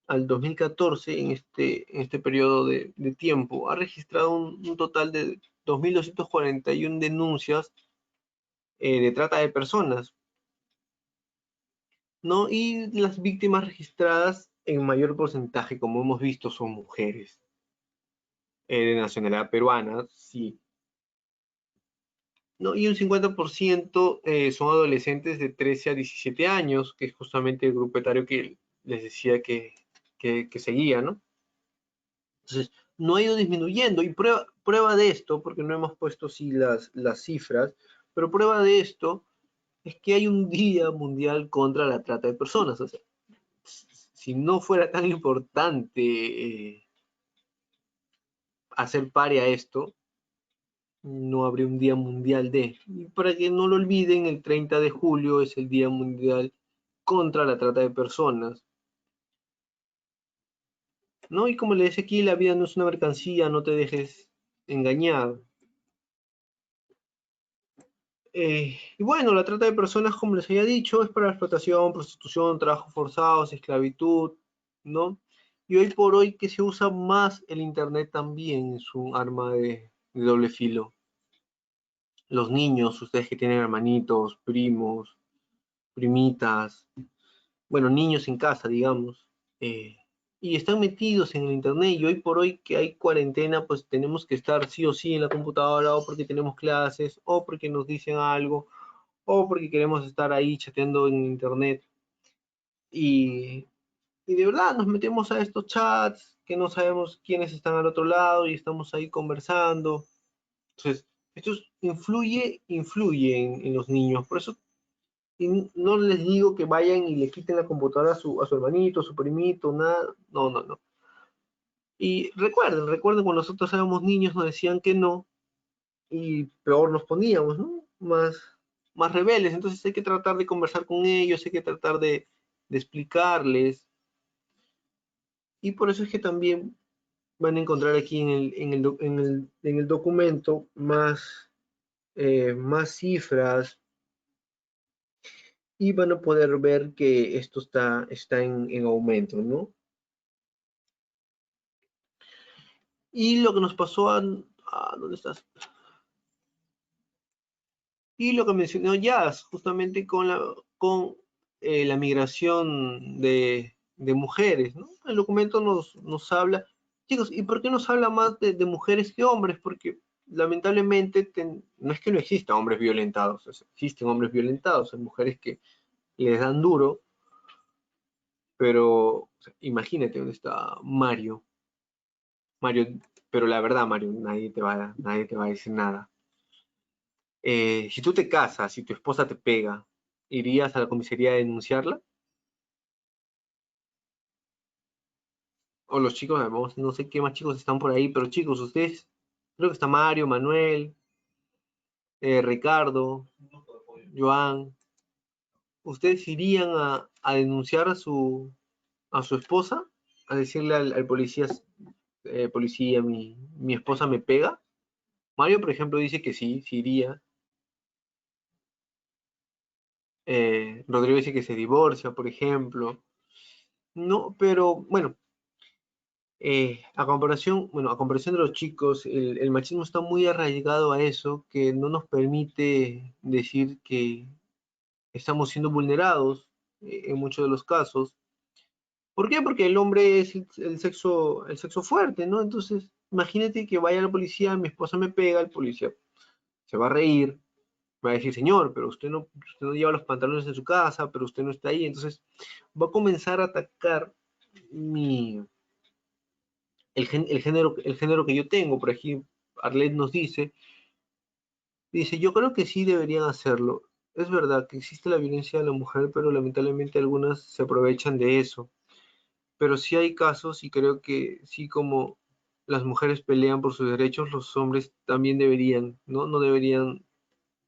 al 2014, en este periodo de tiempo, ha registrado un total de 2.241 denuncias de trata de personas, ¿no? Y las víctimas registradas en mayor porcentaje, como hemos visto, son mujeres de nacionalidad peruana, sí, ¿no? Y un 50% son adolescentes de 13 a 17 años, que es justamente el grupo etario que les decía que seguía, ¿no? Entonces, no ha ido disminuyendo. Y prueba de esto, porque no hemos puesto sí las cifras, pero prueba de esto es que hay un Día Mundial contra la Trata de Personas. O sea, si no fuera tan importante hacer pare a esto, no habría un Día Mundial de. Y para que no lo olviden, el 30 de julio es el Día Mundial contra la Trata de Personas, ¿no? Y como le decía aquí, la vida no es una mercancía, no te dejes engañar. Y bueno, la trata de personas, como les había dicho, es para explotación, prostitución, trabajo forzados, esclavitud, ¿no? Y hoy por hoy que se usa más el Internet también es un arma de doble filo. Los niños, ustedes que tienen hermanitos, primos, primitas, bueno, niños en casa, digamos, y están metidos en el Internet y hoy por hoy que hay cuarentena, pues tenemos que estar sí o sí en la computadora o porque tenemos clases o porque nos dicen algo o porque queremos estar ahí chateando en internet y, y de verdad nos metemos a estos chats que no sabemos quiénes están al otro lado y estamos ahí conversando. Entonces, esto influye en los niños. Por eso no les digo que vayan y le quiten la computadora a su hermanito, a su primito, nada. No, no, no. Y recuerden cuando nosotros éramos niños nos decían que no y peor nos poníamos, ¿no? Más rebeldes. Entonces hay que tratar de conversar con ellos, hay que tratar de explicarles. Y por eso es que también van a encontrar aquí en el documento más cifras y van a poder ver que esto está en aumento, ¿no? Y lo que nos pasó ¿dónde estás? Y lo que mencionó Jazz, justamente con la migración de mujeres, ¿no? El documento nos habla, chicos, ¿y por qué nos habla más de mujeres que hombres? Porque lamentablemente no es que no existan hombres violentados, existen hombres violentados, hay mujeres que les dan duro, pero o sea, imagínate dónde está Mario, pero la verdad, Mario, nadie te va a decir nada. Si tú te casas, si tu esposa te pega, ¿irías a la comisaría a denunciarla? O los chicos, no sé qué más chicos están por ahí, pero chicos, ustedes, creo que está Mario, Manuel, Ricardo, Joan, ¿ustedes irían a denunciar a su esposa? A decirle al policía, policía, mi esposa me pega. Mario, por ejemplo, dice que sí iría. Rodrigo dice que se divorcia, por ejemplo. No, pero bueno, a comparación de los chicos, el machismo está muy arraigado a eso, que no nos permite decir que estamos siendo vulnerados en muchos de los casos. ¿Por qué? Porque el hombre es el sexo fuerte, ¿no? Entonces, imagínate que vaya la policía, mi esposa me pega, el policía se va a reír, va a decir, señor, pero usted no lleva los pantalones en su casa, pero usted no está ahí. Entonces, va a comenzar a atacar el género que yo tengo. Por aquí, Arlet nos dice, yo creo que sí deberían hacerlo. Es verdad que existe la violencia de la mujer, pero lamentablemente algunas se aprovechan de eso. Pero sí hay casos y creo que sí como las mujeres pelean por sus derechos, los hombres también deberían, ¿no? No deberían,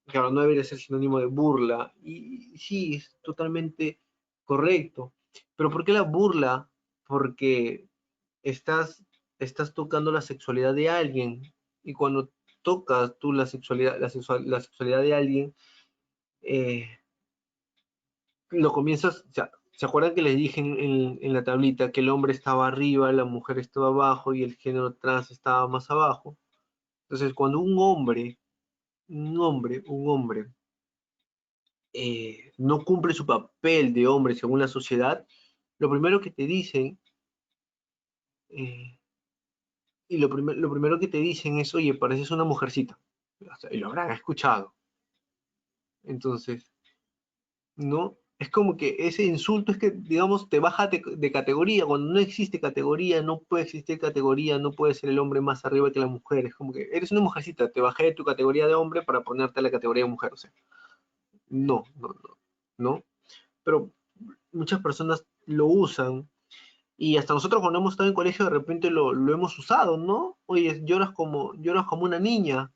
claro, no debería ser sinónimo de burla. Y sí, es totalmente correcto. Pero ¿por qué la burla? Porque estás tocando la sexualidad de alguien y cuando tocas tú la sexualidad de alguien, eh, lo comienzas, o sea, ¿se acuerdan que les dije en la tablita que el hombre estaba arriba, la mujer estaba abajo y el género trans estaba más abajo? Entonces, cuando un hombre no cumple su papel de hombre según la sociedad, lo primero que te dicen eh, y lo primero que te dicen es, oye, pareces una mujercita. O sea, y lo habrán escuchado. Entonces, ¿no? Es como que ese insulto es que, digamos, te baja de categoría. Cuando no existe categoría, no puede existir categoría, no puede ser el hombre más arriba que la mujer. Es como que eres una mujercita, te bajé de tu categoría de hombre para ponerte a la categoría de mujer. O sea, no, no, no, no. Pero muchas personas lo usan Y hasta nosotros cuando hemos estado en colegio de repente lo hemos usado, ¿no? Oye, lloras como una niña,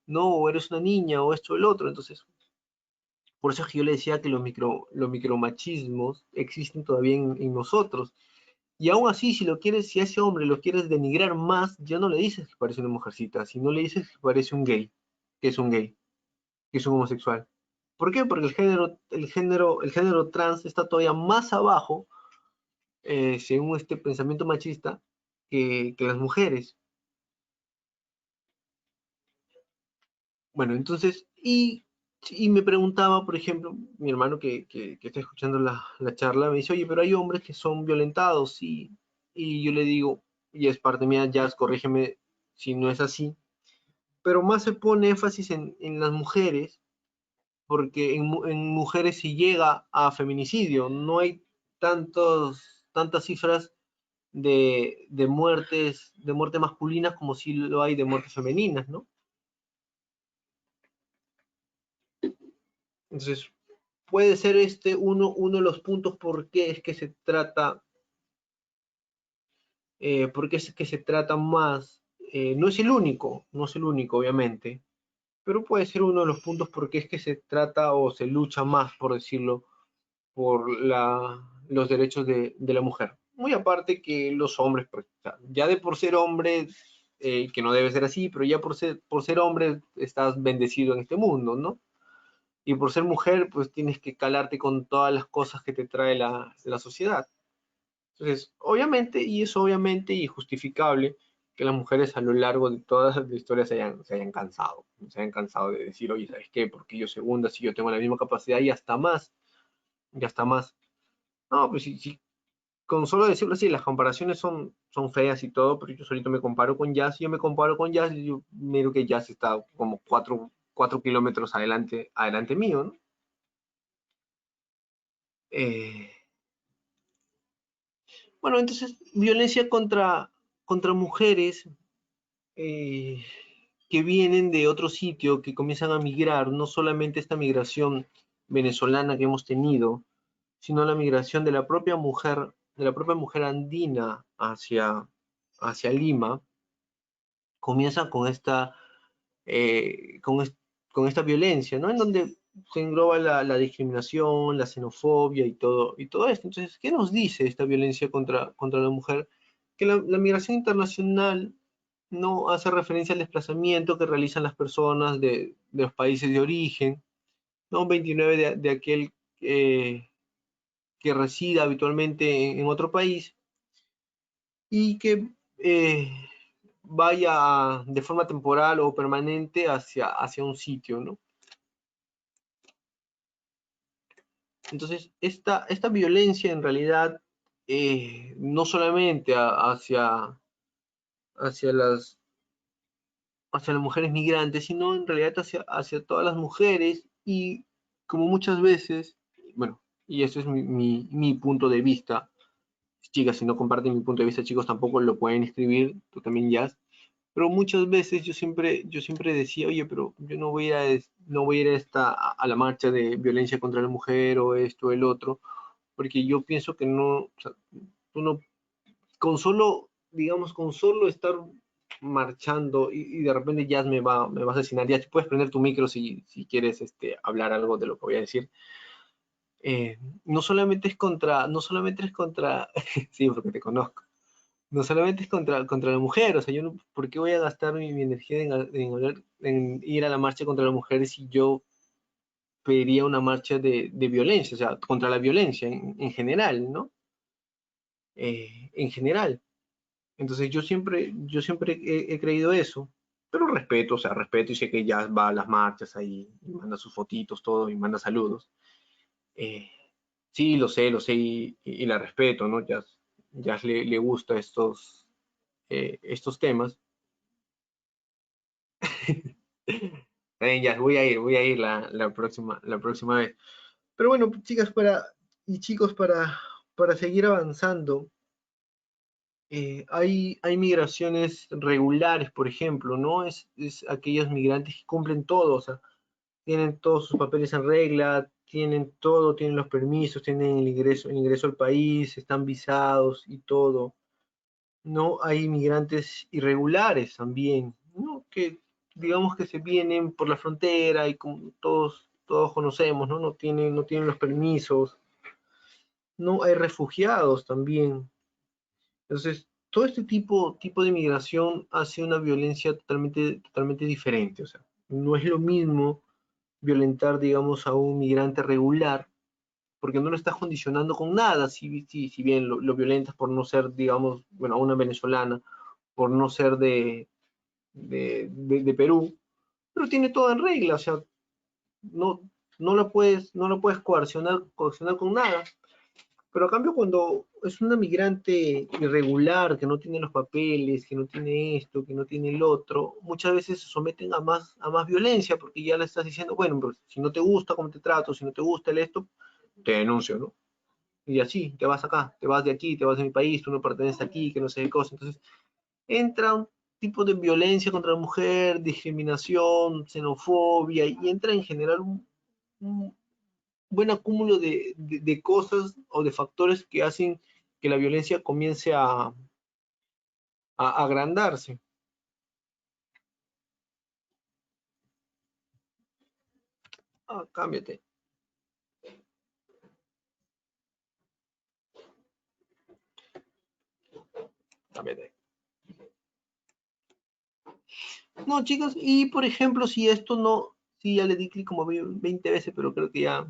¿no? O eres una niña, o esto o el otro. Entonces, por eso es que yo le decía que los micromachismos existen todavía en nosotros. Y aún así, si a ese hombre lo quieres denigrar más, ya no le dices que parece una mujercita, sino le dices que parece un gay, que es un gay, que es un homosexual. ¿Por qué? Porque el género trans está todavía más abajo, según este pensamiento machista, que las mujeres. Bueno, entonces, y me preguntaba, por ejemplo, mi hermano que está escuchando la charla, me dice, oye, pero hay hombres que son violentados, sí. Y yo le digo, y es parte mía, Jazz, corrígeme si no es así, pero más se pone énfasis en las mujeres, porque en mujeres sí llega a feminicidio, no hay tantas cifras de muerte masculinas como sí lo hay de muertes femeninas, ¿no? Entonces, puede ser uno de los puntos por qué es que se trata, por qué es que se trata más, no es el único, no es el único, obviamente, pero puede ser uno de los puntos por qué es que se trata o se lucha más, por decirlo, por los derechos de la mujer. Muy aparte que los hombres, pues, ya de por ser hombre, que no debe ser así, pero ya por ser hombre estás bendecido en este mundo, ¿no? Y por ser mujer, pues tienes que calarte con todas las cosas que te trae la sociedad. Entonces, obviamente, y es obviamente y justificable que las mujeres a lo largo de toda la historia se hayan cansado de decir, oye, ¿sabes qué? Porque yo segunda, si yo tengo la misma capacidad y hasta más, y hasta más. No, pues sí, con solo decirlo así, las comparaciones son feas y todo, pero yo solito me comparo con Jazz, yo me comparo con Jazz y yo miro que Jazz está como 4 kilómetros adelante mío, ¿no? Eh, bueno, entonces, violencia contra mujeres eh, que vienen de otro sitio, que comienzan a migrar, no solamente esta migración venezolana que hemos tenido, sino la migración de la propia mujer andina hacia Lima, comienza eh, con, con esta violencia, ¿no? En donde se engloba la discriminación, la xenofobia y todo esto. Entonces, ¿qué nos dice esta violencia contra la mujer? Que la migración internacional no hace referencia al desplazamiento que realizan las personas de los países de origen, ¿no? 29 de aquel que resida habitualmente en otro país y que vaya de forma temporal o permanente hacia un sitio, ¿no? Entonces, esta violencia en realidad no solamente hacia las, hacia las mujeres migrantes, sino en realidad hacia todas las mujeres y como muchas veces, bueno, y eso es mi punto de vista, chicas, si no comparten mi punto de vista, chicos, tampoco lo pueden escribir, tú también, Jazz. Pero muchas veces yo siempre decía, oye, pero yo no voy a ir no voy a ir a la marcha de violencia contra la mujer o esto, el otro, porque yo pienso que no, o sea, tú no, con solo, digamos, con solo estar marchando y de repente ya me va a asesinar, ya puedes prender tu micro si quieres hablar algo de lo que voy a decir. No solamente es contra, sí, porque te conozco, no solamente es contra la mujer, o sea, yo no, ¿por qué voy a gastar mi energía en ir a la marcha contra la mujer si yo pediría una marcha de violencia, o sea, contra la violencia en general, ¿no? En general. Entonces yo siempre he creído eso, pero respeto, o sea, respeto y sé que ya va a las marchas ahí y manda sus fotitos, todo, y manda saludos. Eh, sí, lo sé y la respeto, ¿no? Ya le gusta estos temas. Ya, voy a ir la próxima vez. Pero bueno, chicas, y chicos, para seguir avanzando, hay migraciones regulares, por ejemplo, ¿no? Es aquellos migrantes que cumplen todo, o sea, tienen todos sus papeles en regla, tienen todo, tienen los permisos, tienen el ingreso al país, están visados y todo. No hay inmigrantes irregulares también, ¿no? Que digamos que se vienen por la frontera y como todos conocemos, ¿no? No tienen los permisos. No hay refugiados también. Entonces, todo este tipo de inmigración hace una violencia totalmente diferente. O sea, no es lo mismo violentar, digamos, a un migrante regular, porque no lo estás condicionando con nada, si bien lo violentas por no ser, digamos, bueno, a una venezolana, por no ser de Perú, pero tiene todo en regla, o sea, no, no lo puedes coaccionar con nada. Pero a cambio, cuando es una migrante irregular, que no tiene los papeles, que no tiene esto, que no tiene el otro, muchas veces se someten a más violencia, porque ya le estás diciendo, bueno, pues, si no te gusta cómo te trato, si no te gusta el esto, te denuncio, ¿no? Y así, te vas acá, te vas de aquí, te vas de mi país, tú no perteneces aquí, que no sé qué cosa. Entonces, entra un tipo de violencia contra la mujer, discriminación, xenofobia, y entra en general un buen acúmulo de cosas o de factores que hacen que la violencia comience a agrandarse. Cámbiate. Cámbiate. No, chicos, y por ejemplo, si esto no, sí, ya le di clic como 20 veces, pero creo que ya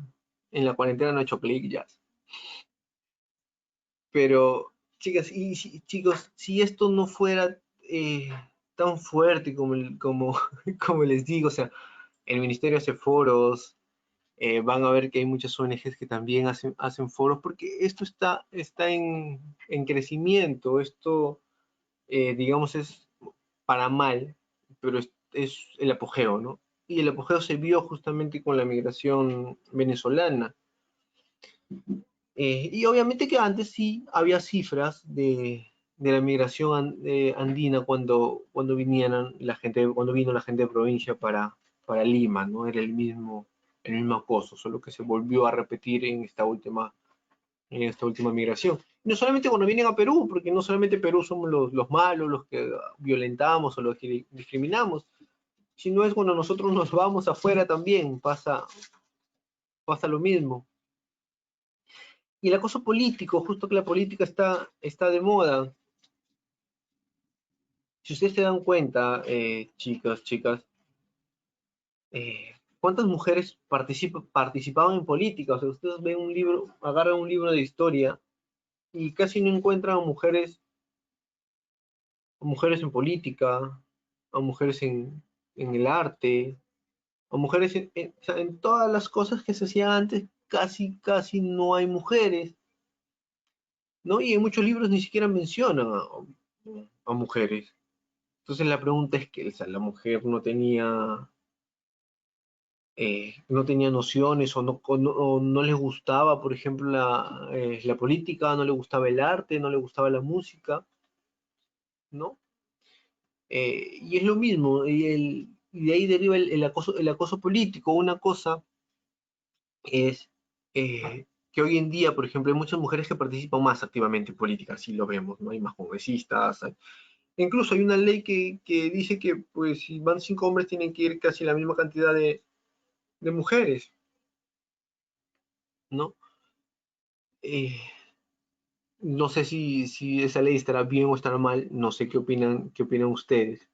en la cuarentena no he hecho clic ya. Pero, chicas, chicos, si esto no fuera tan fuerte como les digo, o sea, el ministerio hace foros, van a ver que hay muchas ONGs que también hacen foros, porque esto está en crecimiento, esto, digamos, es para mal, pero es el apogeo, ¿no? Y el apogeo se vio justamente con la migración venezolana. Y obviamente que antes sí había cifras de la migración andina cuando vino la gente de provincia para Lima, ¿no? Era el mismo acoso, solo que se volvió a repetir en esta última migración. Y no solamente cuando vienen a Perú, porque no solamente Perú somos los malos, los que violentamos o los que discriminamos, sino es cuando nosotros nos vamos afuera también, pasa lo mismo. Y el acoso político, justo que la política está de moda. Si ustedes se dan cuenta, chicas, ¿cuántas mujeres participaban en política? O sea, ustedes ven un libro, agarran un libro de historia y casi no encuentran a mujeres en política, a mujeres en el arte, a mujeres o sea, en todas las cosas que se hacían antes, casi no hay mujeres, ¿no? Y en muchos libros ni siquiera mencionan a mujeres. Entonces la pregunta es que, o sea, la mujer no tenía nociones o no les gustaba, por ejemplo, la política, no le gustaba el arte, no le gustaba la música, ¿no? Y es lo mismo, y de ahí deriva el acoso político. Una cosa es que hoy en día, por ejemplo, hay muchas mujeres que participan más activamente en política, así lo vemos, ¿no? Hay más congresistas, incluso hay una ley que dice que, pues, si van 5 hombres, tienen que ir casi la misma cantidad de mujeres, ¿no? Eh, no sé si esa ley estará bien o estará mal, no sé qué opinan ustedes,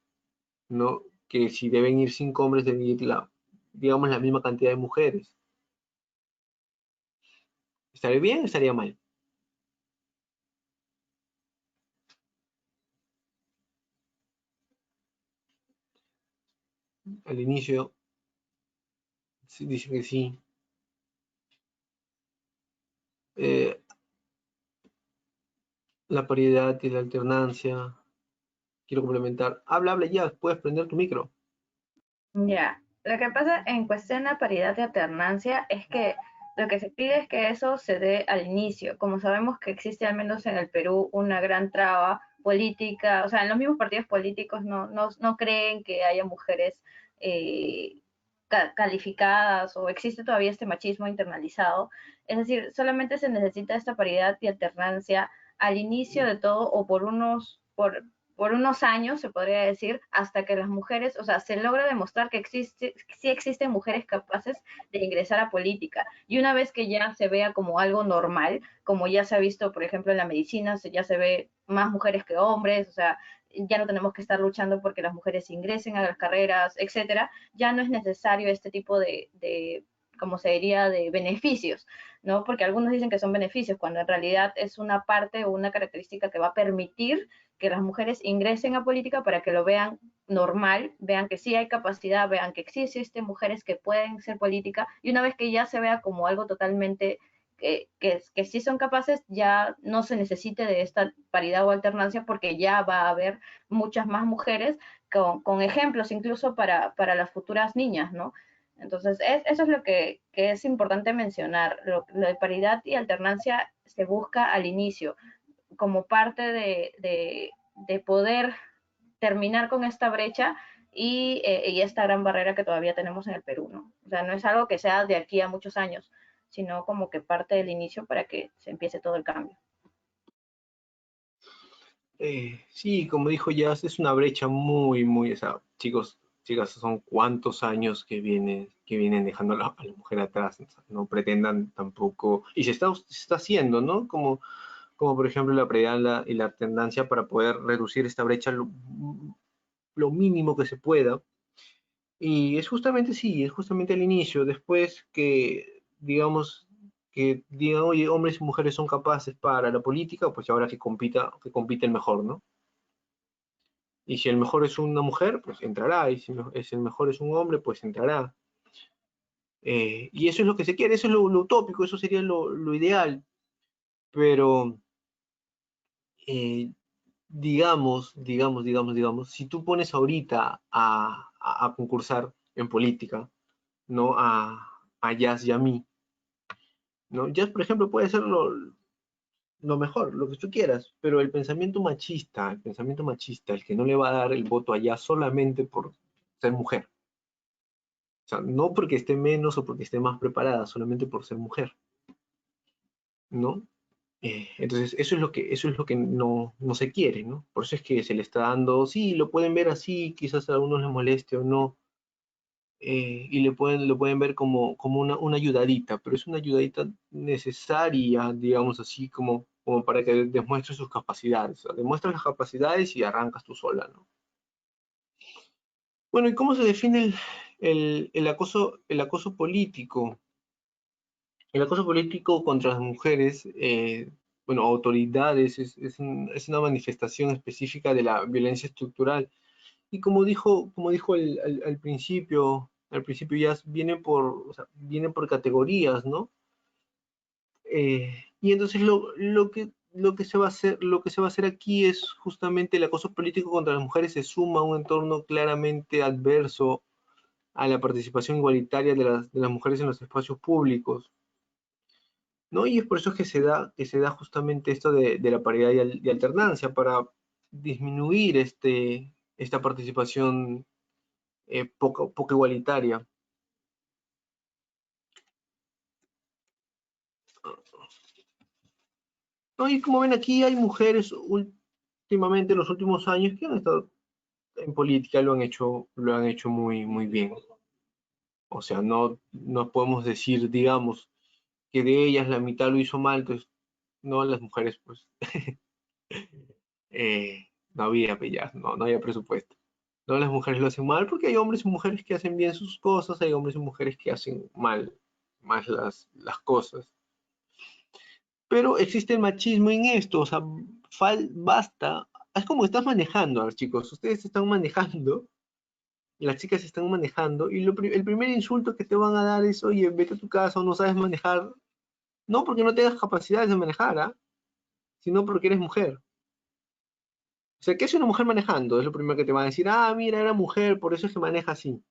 ¿no? Que si deben ir 5 hombres, deben ir, digamos, la misma cantidad de mujeres. ¿Estaría bien o estaría mal? Al inicio sí, dice que sí. Eh, la paridad y la alternancia. Quiero complementar. Habla ya, puedes prender tu micro. Ya, lo que pasa en cuestión de paridad de alternancia es que lo que se pide es que eso se dé al inicio. Como sabemos que existe al menos en el Perú una gran traba política, o sea, en los mismos partidos políticos no creen que haya mujeres eh, calificadas o existe todavía este machismo internalizado. Es decir, solamente se necesita esta paridad y alternancia al inicio de todo o por unos años, se podría decir, hasta que las mujeres, o sea, se logra demostrar que sí existen mujeres capaces de ingresar a política. Y una vez que ya se vea como algo normal, como ya se ha visto, por ejemplo, en la medicina, ya se ve más mujeres que hombres, o sea, ya no tenemos que estar luchando porque las mujeres ingresen a las carreras, etcétera, ya no es necesario este tipo de como se diría, de beneficios, ¿no? Porque algunos dicen que son beneficios, cuando en realidad es una parte o una característica que va a permitir que las mujeres ingresen a política para que lo vean normal, vean que sí hay capacidad, vean que sí existen mujeres que pueden ser política, y una vez que ya se vea como algo totalmente que sí son capaces, ya no se necesite de esta paridad o alternancia porque ya va a haber muchas más mujeres con ejemplos incluso para las futuras niñas, ¿no? Entonces, eso es lo que es importante mencionar. Lo de paridad y alternancia se busca al inicio, como parte de poder terminar con esta brecha y esta gran barrera que todavía tenemos en el Perú, ¿no? O sea, no es algo que sea de aquí a muchos años, sino como que parte del inicio para que se empiece todo el cambio. Sí, como dijo Jazz, es una brecha muy, o sea, chicos, chicas, son cuántos años que vienen dejando a la mujer atrás, o sea, no pretendan tampoco, y se está haciendo, ¿no? Como por ejemplo la preedad y la alternancia para poder reducir esta brecha lo mínimo que se pueda. Y es justamente, sí, es justamente el inicio, después que digan, oye, hombres y mujeres son capaces para la política, pues ahora que compite el mejor, ¿no? Y si el mejor es una mujer, pues entrará, y si el mejor es un hombre, pues entrará. Y eso es lo que se quiere, eso es lo utópico, eso sería lo ideal, pero eh, digamos, si tú pones ahorita a concursar en política, ¿no? A Jazz y a mí, ¿no? Jazz, por ejemplo, puede ser lo mejor, lo que tú quieras, pero el pensamiento machista, el que no le va a dar el voto a Jazz solamente por ser mujer, o sea, no porque esté menos o porque esté más preparada, solamente por ser mujer, ¿no? Entonces, eso es lo que no se quiere, ¿no? Por eso es que se le está dando, sí, lo pueden ver así, quizás a algunos les moleste o no, y lo pueden ver como una ayudadita, pero es una ayudadita necesaria, digamos así, como para que demuestre sus capacidades. O sea, demuestras las capacidades y arrancas tú sola, ¿no? Bueno, ¿y cómo se define el acoso político? El acoso político contra las mujeres, bueno, autoridades, es una manifestación específica de la violencia estructural. Y como dijo al principio ya viene o sea, viene por categorías, ¿no? Y entonces lo que se va a hacer, lo que se va a hacer aquí es justamente el acoso político contra las mujeres se suma a un entorno claramente adverso a la participación igualitaria de las mujeres en los espacios públicos, ¿no? Y es por eso que se da justamente esto de la paridad y alternancia, para disminuir esta participación poco igualitaria. ¿No? Y como ven aquí hay mujeres últimamente, en los últimos años, que han estado en política, lo han hecho muy bien. O sea, no podemos decir, digamos, que de ellas la mitad lo hizo mal, entonces, no, las mujeres, pues, no había pellas, no había presupuesto. No, las mujeres lo hacen mal porque hay hombres y mujeres que hacen bien sus cosas, hay hombres y mujeres que hacen mal más las cosas. Pero existe el machismo en esto, o sea, basta. Es como estás manejando, a ver, chicos, ustedes están manejando, las chicas están manejando, y el primer insulto que te van a dar es, oye, vete a tu casa o no sabes manejar, no porque no tengas capacidades de manejar, ¿ah? Sino porque eres mujer. O sea, ¿qué es una mujer manejando? Es lo primero que te van a decir, ah, mira, era mujer, por eso es que maneja así.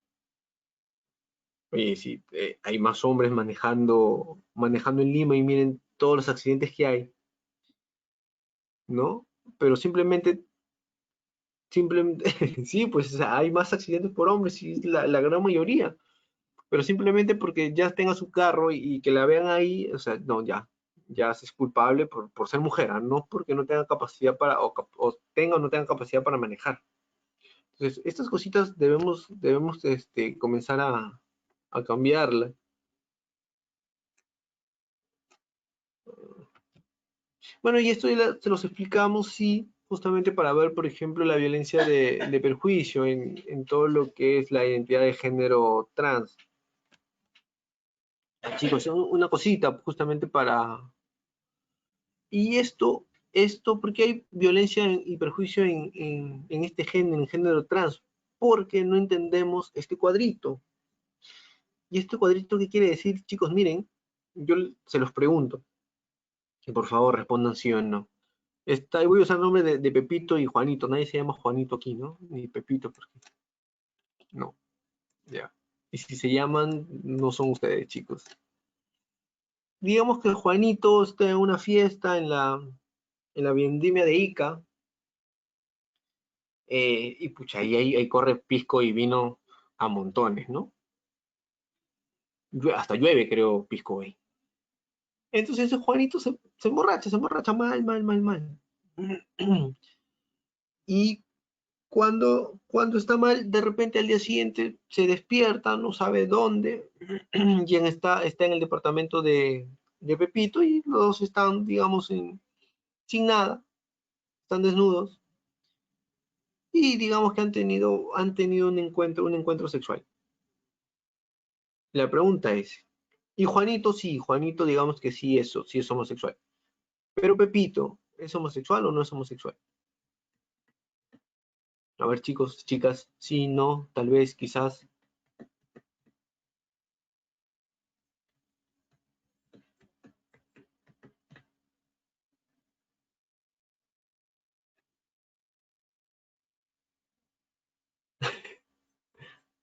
Oye, sí, hay más hombres manejando en Lima y miren todos los accidentes que hay, ¿no? Pero simplemente, sí, pues o sea, hay más accidentes por hombres y es la gran mayoría. pero simplemente porque ya tenga su carro y que la vean ahí, o sea, no, ya es culpable por ser mujer, no porque no tenga capacidad para, o tenga o no tenga capacidad para manejar. Entonces, estas cositas debemos comenzar a cambiarlas. Bueno, y esto ya se los explicamos, sí, justamente para ver, por ejemplo, la violencia de perjuicio en todo lo que es la identidad de género trans. Chicos, una cosita justamente para... Y ¿por qué hay violencia y perjuicio en este género, en género trans? Porque no entendemos este cuadrito. ¿Y este cuadrito qué quiere decir? Chicos, miren, yo se los pregunto, que por favor respondan sí o no. Voy a usar el nombre de Pepito y Juanito. Nadie se llama Juanito aquí, ¿no? Ni Pepito, porque no, ya. Y si se llaman, no son ustedes, chicos. Digamos que Juanito está en una fiesta en la vendimia de Ica, y pucha, ahí corre pisco y vino a montones, ¿no? Hasta llueve, creo, pisco ahí. Entonces ese Juanito se emborracha mal, mal, mal, mal. Y cuando está mal, de repente al día siguiente se despierta, no sabe dónde, y está en el departamento de Pepito, y los dos están, digamos, sin nada, están desnudos, y digamos que han tenido un encuentro sexual. La pregunta es, y Juanito sí, Juanito digamos que sí, sí es homosexual, pero Pepito, ¿es homosexual o no es homosexual? A ver, chicos, chicas, sí, no, tal vez, quizás.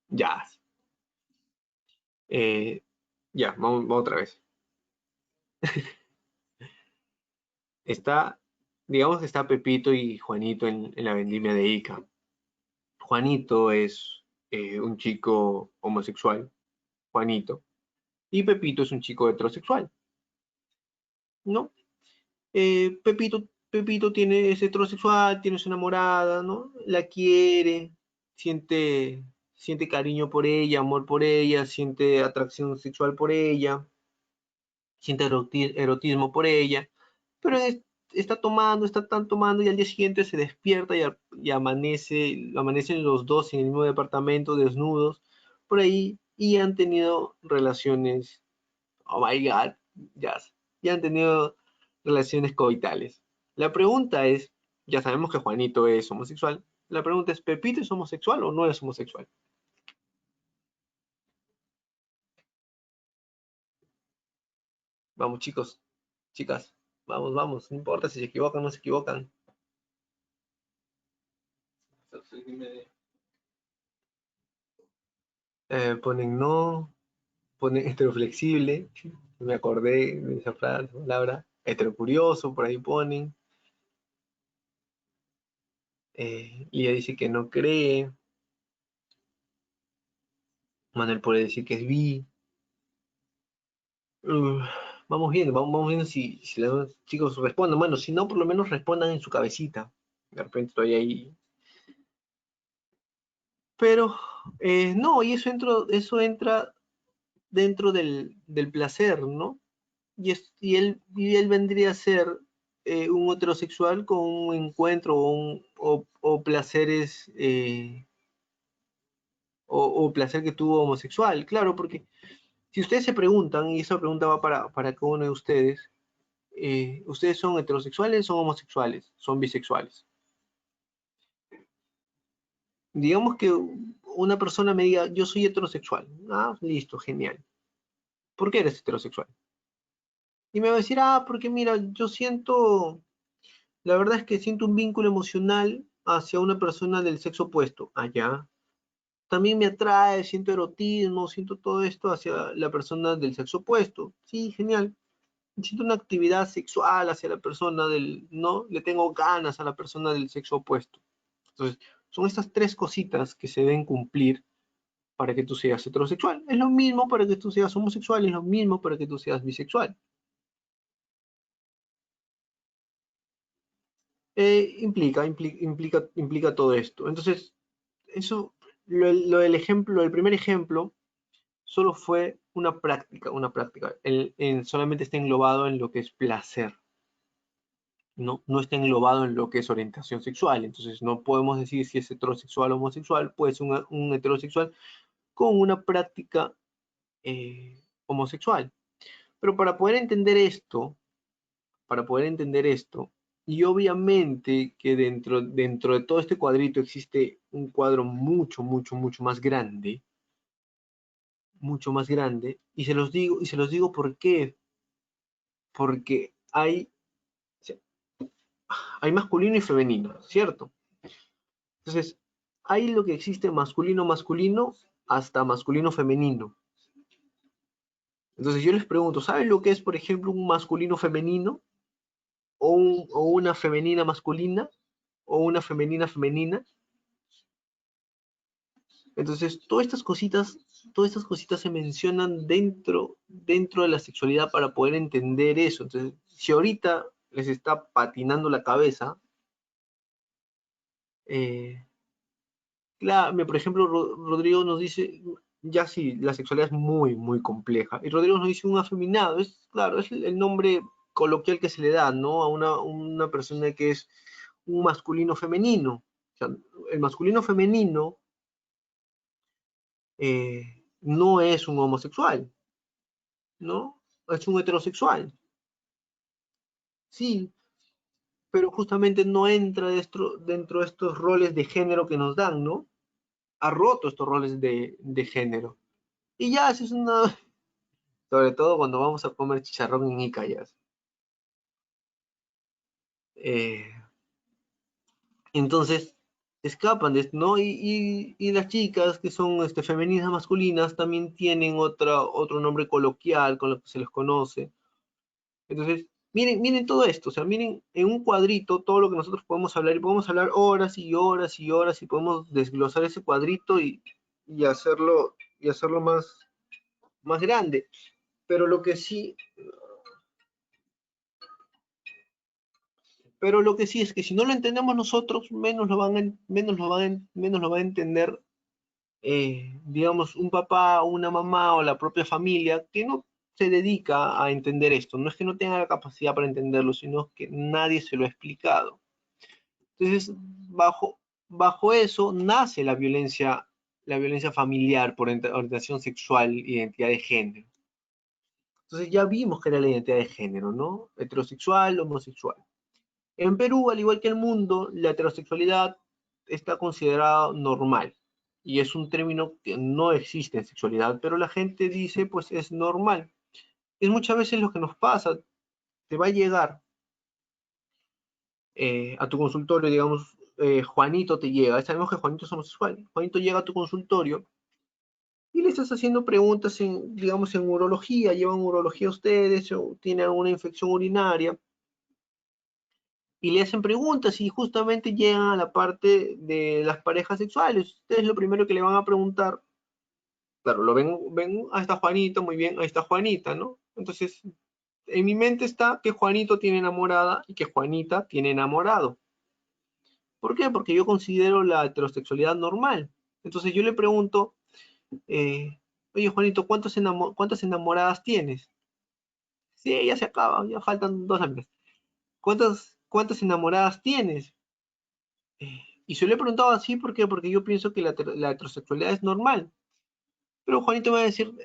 Ya. Ya, vamos otra vez. Digamos que está Pepito y Juanito en la vendimia de Ica. Juanito es un chico homosexual, Juanito, y Pepito es un chico heterosexual, ¿no? Pepito es heterosexual, tiene su enamorada, ¿no? La quiere, siente cariño por ella, amor por ella, siente atracción sexual por ella, siente erotismo por ella, pero está tan tomando y al día siguiente se despierta y amanecen los dos en el mismo departamento, desnudos, por ahí, y han tenido relaciones, oh my God, ya, y han tenido relaciones coitales. La pregunta es, ya sabemos que Juanito es homosexual, la pregunta es, ¿Pepito es homosexual o no es homosexual? Vamos chicos, chicas, vamos, no importa si se equivocan o no se equivocan. Ponen no, ponen heteroflexible, me acordé de esa palabra, heterocurioso, por ahí ponen. Lía dice que no cree, Manuel puede decir que es bi. Uh, vamos viendo si los chicos responden. Bueno, si no, por lo menos respondan en su cabecita. De repente estoy ahí. Pero no, y eso entra dentro del placer, ¿no? Y él vendría a ser un heterosexual con un encuentro o placeres o placer que tuvo homosexual, claro, porque si ustedes se preguntan, y esa pregunta va para cada uno de ustedes, ¿ustedes son heterosexuales, son homosexuales, son bisexuales? Digamos que una persona me diga, yo soy heterosexual. Ah, listo, genial. ¿Por qué eres heterosexual? Y me va a decir, porque mira, la verdad es que siento un vínculo emocional hacia una persona del sexo opuesto. Allá. También me atrae, siento erotismo, siento todo esto hacia la persona del sexo opuesto. Sí, genial. Siento una actividad sexual hacia la persona ¿no? Le tengo ganas a la persona del sexo opuesto. Entonces, son estas tres cositas que se deben cumplir para que tú seas heterosexual. Es lo mismo para que tú seas homosexual, es lo mismo para que tú seas bisexual. Implica todo esto. Entonces, eso, lo del ejemplo, el primer ejemplo, solo fue una práctica. Solamente está englobado en lo que es placer. No está englobado en lo que es orientación sexual. Entonces, no podemos decir si es heterosexual o homosexual. Puede ser un heterosexual con una práctica homosexual. Pero para poder entender esto, y obviamente que dentro de todo este cuadrito existe un cuadro mucho más grande, y se los digo por qué, porque hay masculino y femenino, ¿cierto? Entonces, hay lo que existe masculino hasta masculino femenino. Entonces yo les pregunto, ¿saben lo que es, por ejemplo, un masculino femenino? O una femenina masculina, o una femenina femenina. Entonces, todas estas cositas se mencionan dentro de la sexualidad para poder entender eso. Entonces, si ahorita les está patinando la cabeza, claro, por ejemplo, Rodrigo nos dice, ya sí, la sexualidad es muy compleja. Y Rodrigo nos dice un afeminado, claro, es el nombre coloquial que se le da, ¿no? A una persona que es un masculino femenino. O sea, el masculino femenino no es un homosexual, ¿no? Es un heterosexual. Sí, pero justamente no entra dentro de estos roles de género que nos dan, ¿no? Ha roto estos roles de género. Y ya, eso es una... Sobre todo cuando vamos a comer chicharrón en Ica, ya. Entonces, escapan de esto, ¿no? Y las chicas que son femeninas masculinas también tienen otro nombre coloquial con lo que se les conoce. Entonces, miren todo esto, o sea, miren en un cuadrito todo lo que nosotros podemos hablar, y podemos hablar horas y horas y horas, y podemos desglosar ese cuadrito y hacerlo más grande. Pero lo que sí es que si no lo entendemos nosotros, menos lo va a entender, digamos, un papá o una mamá o la propia familia que no se dedica a entender esto. No es que no tenga la capacidad para entenderlo, sino que nadie se lo ha explicado. Entonces, bajo eso nace la violencia familiar por orientación sexual, identidad de género. Entonces ya vimos que era la identidad de género, ¿no? Heterosexual, homosexual. En Perú, al igual que en el mundo, la heterosexualidad está considerada normal. Y es un término que no existe en sexualidad, pero la gente dice, pues es normal. Es muchas veces lo que nos pasa. Te va a llegar a tu consultorio, digamos, Juanito te llega. Sabemos que Juanito es homosexual. Juanito llega a tu consultorio y le estás haciendo preguntas digamos, en urología. Llevan urología ustedes o tienen alguna infección urinaria. Y le hacen preguntas y justamente llegan a la parte de las parejas sexuales. Ustedes lo primero que le van a preguntar, claro, lo ven, ahí está Juanito, muy bien, ahí está Juanita, ¿no? Entonces, en mi mente está que Juanito tiene enamorada y que Juanita tiene enamorado. ¿Por qué? Porque yo considero la heterosexualidad normal. Entonces yo le pregunto, oye Juanito, ¿cuántas enamoradas tienes? Sí, ya se acaba, ya faltan 2 años. ¿Cuántas enamoradas tienes? Y se lo he preguntado así, ¿por qué? Porque yo pienso que la heterosexualidad es normal. Pero Juanito me va a decir,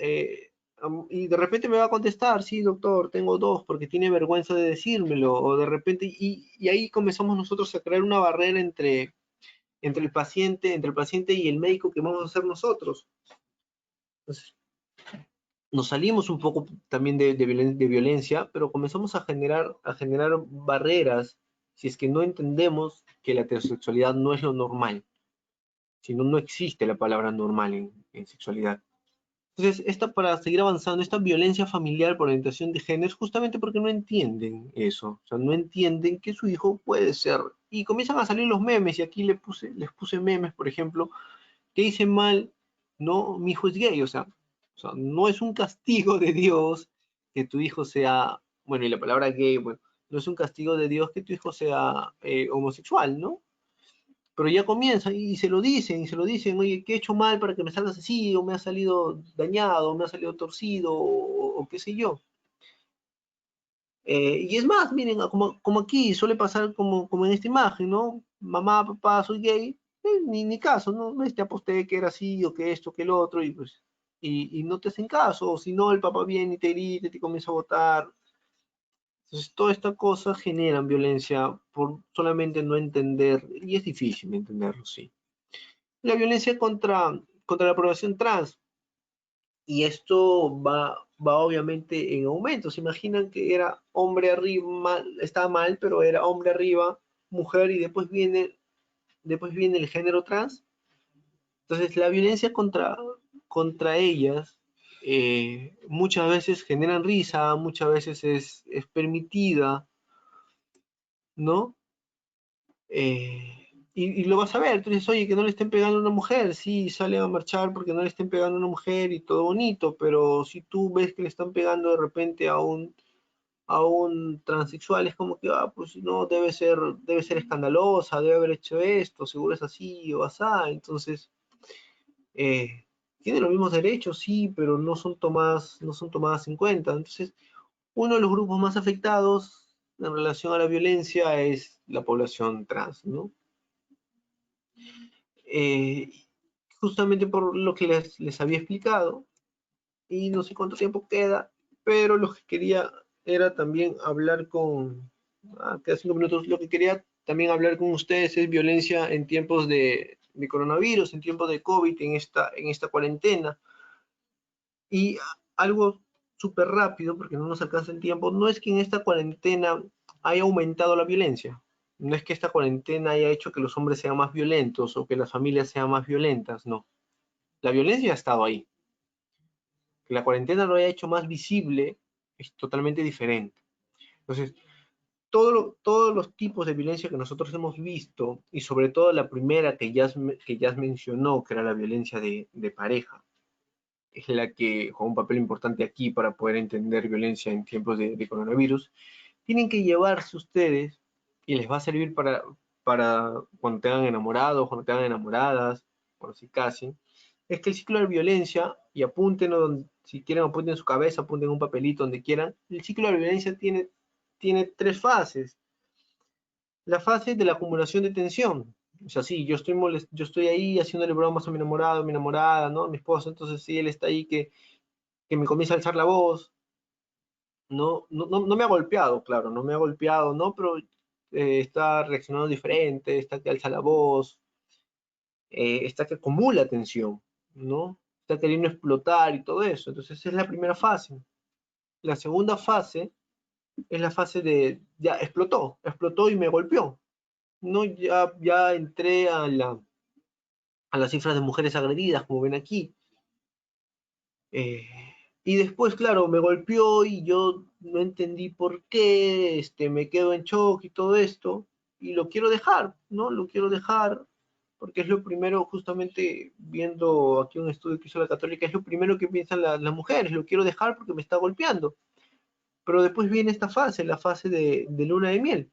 y de repente me va a contestar, sí, doctor, tengo 2, porque tiene vergüenza de decírmelo, o de repente, y ahí comenzamos nosotros a crear una barrera entre el paciente y el médico que vamos a hacer nosotros. Entonces, nos salimos un poco también de violencia, pero comenzamos a generar barreras si es que no entendemos que la heterosexualidad no es lo normal, sino no existe la palabra normal en sexualidad. Entonces, para seguir avanzando, esta violencia familiar por orientación de género es justamente porque no entienden eso, o sea, no entienden que su hijo puede ser, y comienzan a salir los memes, y aquí les puse memes, por ejemplo, que dicen mal no, mi hijo es gay, o sea, no es un castigo de Dios que tu hijo sea, bueno, y la palabra gay, bueno, no es un castigo de Dios que tu hijo sea homosexual, ¿no? Pero ya comienza y se lo dicen, oye, ¿qué he hecho mal para que me salgas así? O me ha salido dañado, o me ha salido torcido, o qué sé yo. Y es más, miren, como aquí suele pasar como en esta imagen, ¿no? Mamá, papá, soy gay, ni caso, ¿no? Te aposté que era así, o que esto, que el otro, y pues, y no te hacen caso, o si no, el papá viene y te grita, y te comienza a botar. Entonces, toda esta cosa generan violencia por solamente no entender, y es difícil entenderlo, sí. La violencia contra la población trans, y esto va obviamente en aumento. Se imaginan que era hombre arriba, estaba mal, pero era hombre arriba, mujer, y después viene el género trans. Entonces, la violencia contra ellas muchas veces generan risa, muchas veces es permitida, ¿no? Y lo vas a ver, tú dices, oye, que no le estén pegando a una mujer, sí, salen a marchar porque no le estén pegando a una mujer y todo bonito, pero si tú ves que le están pegando de repente a un transexual, es como que, pues no, debe ser escandalosa, debe haber hecho esto, seguro es así o asá, entonces, tiene los mismos derechos, sí, pero no son tomadas en cuenta. Entonces, uno de los grupos más afectados en relación a la violencia es la población trans, ¿no? Eh, Justamente por lo que les había explicado, y no sé cuánto tiempo queda, pero lo que quería era también hablar queda 5 minutos, lo que quería también hablar con ustedes es violencia en tiempos de coronavirus, en tiempos de COVID, en esta cuarentena. Y algo súper rápido, porque no nos alcanza el tiempo, no es que en esta cuarentena haya aumentado la violencia, no es que esta cuarentena haya hecho que los hombres sean más violentos o que las familias sean más violentas, no. La violencia ha estado ahí. Que la cuarentena lo haya hecho más visible es totalmente diferente. Entonces, todos los tipos de violencia que nosotros hemos visto, y sobre todo la primera que ya mencionó, que era la violencia de pareja, es la que juega un papel importante aquí para poder entender violencia en tiempos de coronavirus, tienen que llevarse ustedes, y les va a servir para cuando tengan enamorados, cuando tengan enamoradas, por si casi, es que el ciclo de violencia, y apúntenlo, si quieren apunten en su cabeza, apunten un papelito donde quieran, el ciclo de violencia tiene 3 fases. La fase de la acumulación de tensión. O sea, sí, yo estoy ahí haciéndole bromas a mi enamorado, a mi enamorada, ¿no? A mi esposo, entonces sí, él está ahí que me comienza a alzar la voz. No me ha golpeado, claro, no me ha golpeado, ¿no? Pero está reaccionando diferente, está que alza la voz, está que acumula tensión, ¿no? Está queriendo explotar y todo eso. Entonces, esa es la primera fase. La segunda fase es la fase de, ya explotó y me golpeó. No, ya entré a las cifras de mujeres agredidas, como ven aquí. Eh, y después, claro, me golpeó y yo no entendí por qué, me quedo en shock y todo esto, y lo quiero dejar, ¿no? Lo quiero dejar, porque es lo primero, justamente viendo aquí un estudio que hizo la Católica, es lo primero que piensan las mujeres, lo quiero dejar porque me está golpeando. Pero después viene esta fase, la fase de luna de miel.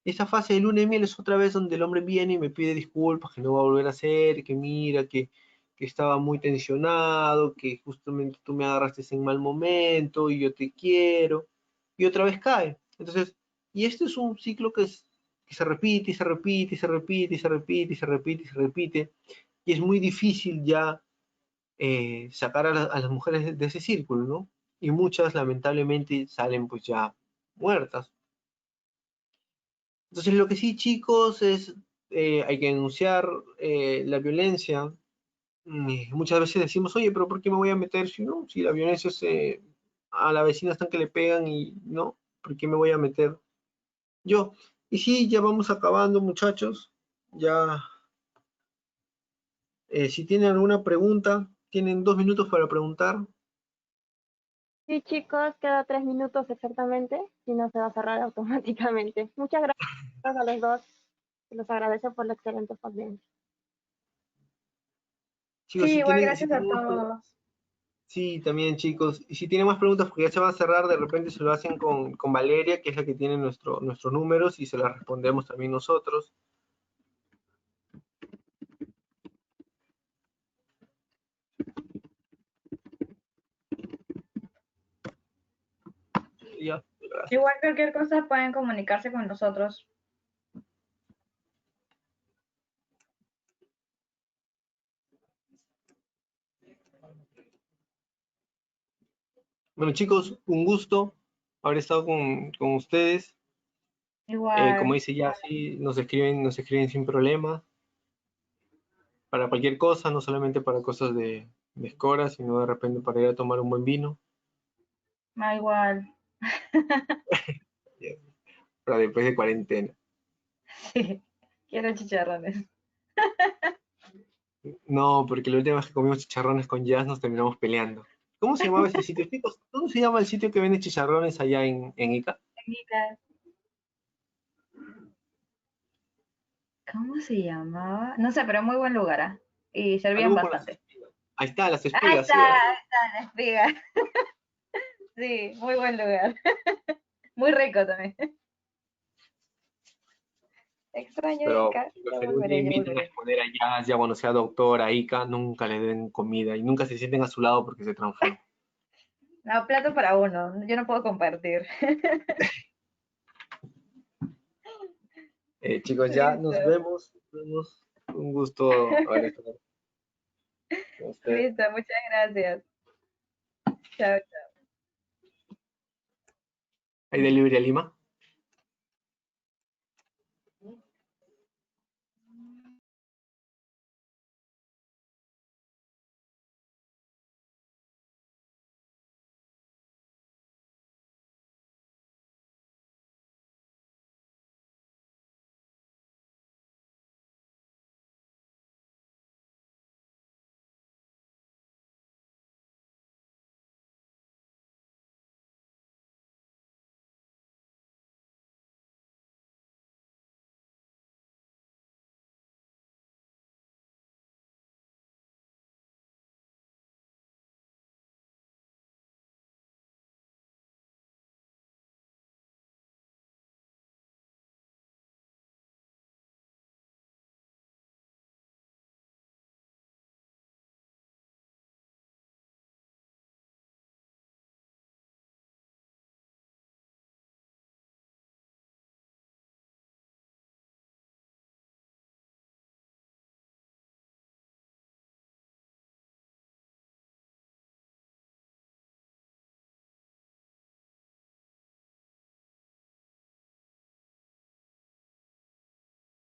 Esa fase de luna de miel es otra vez donde el hombre viene y me pide disculpas, que no va a volver a hacer, que mira, que estaba muy tensionado, que justamente tú me agarraste en mal momento y yo te quiero, y otra vez cae. Entonces, y este es un ciclo que se repite y se repite y se repite y se repite y se repite y se repite, y es muy difícil ya sacar a las mujeres de ese círculo, ¿no? Y muchas lamentablemente salen pues ya muertas. Entonces, lo que sí, chicos, es hay que denunciar la violencia. Muchas veces decimos, oye, pero ¿por qué me voy a meter si no? Si la violencia a la vecina están que le pegan y no, ¿por qué me voy a meter yo? Y sí, ya vamos acabando, muchachos. Ya, si tienen alguna pregunta, tienen 2 minutos para preguntar. Sí, chicos, queda 3 minutos exactamente, si no se va a cerrar automáticamente. Muchas gracias a los dos. Los agradezco por la excelente paciencia. Chicos, Sí, si igual tienen, si gracias a tienen más todos. sí, también chicos, y si tienen más preguntas, porque ya se va a cerrar, de repente se lo hacen con Valeria, que es la que tiene nuestros números, y se las respondemos también nosotros. Ya, gracias. Igual cualquier cosa pueden comunicarse con nosotros. Bueno chicos, un gusto haber estado con ustedes. Como Igual. dice ya, sí, nos escriben sin problema, para cualquier cosa, no solamente para cosas de escora, sino de repente para ir a tomar un buen vino, Igual. para después de cuarentena. Sí. Quiero chicharrones. No, porque la última vez que comimos chicharrones con Jazz nos terminamos peleando. ¿Cómo se llamaba ese sitio? Chicos, ¿cómo se llama el sitio que vende chicharrones allá en Ica? ¿Cómo se llamaba? No sé, pero muy buen lugar, ¿ah? Y servían Algo con las bastante. espigas. Ahí está, las Ahí espigas, está, sí, ¿verdad? ahí está, la espiga. Sí, muy buen lugar. Muy rico también. Extraño Pero Ica, chicos, ya si algún día volveré, ya invitan a volveré. exponer a Jazz, ya cuando sea doctora, Ica, nunca le den comida y nunca se sienten a su lado porque se transforman. No, plato para uno, yo no puedo compartir. Chicos, ya Listo, nos vemos. Nos vemos. Un gusto haber estado con ustedes. listo, muchas gracias. Chao. ¿Hay delivery a Lima?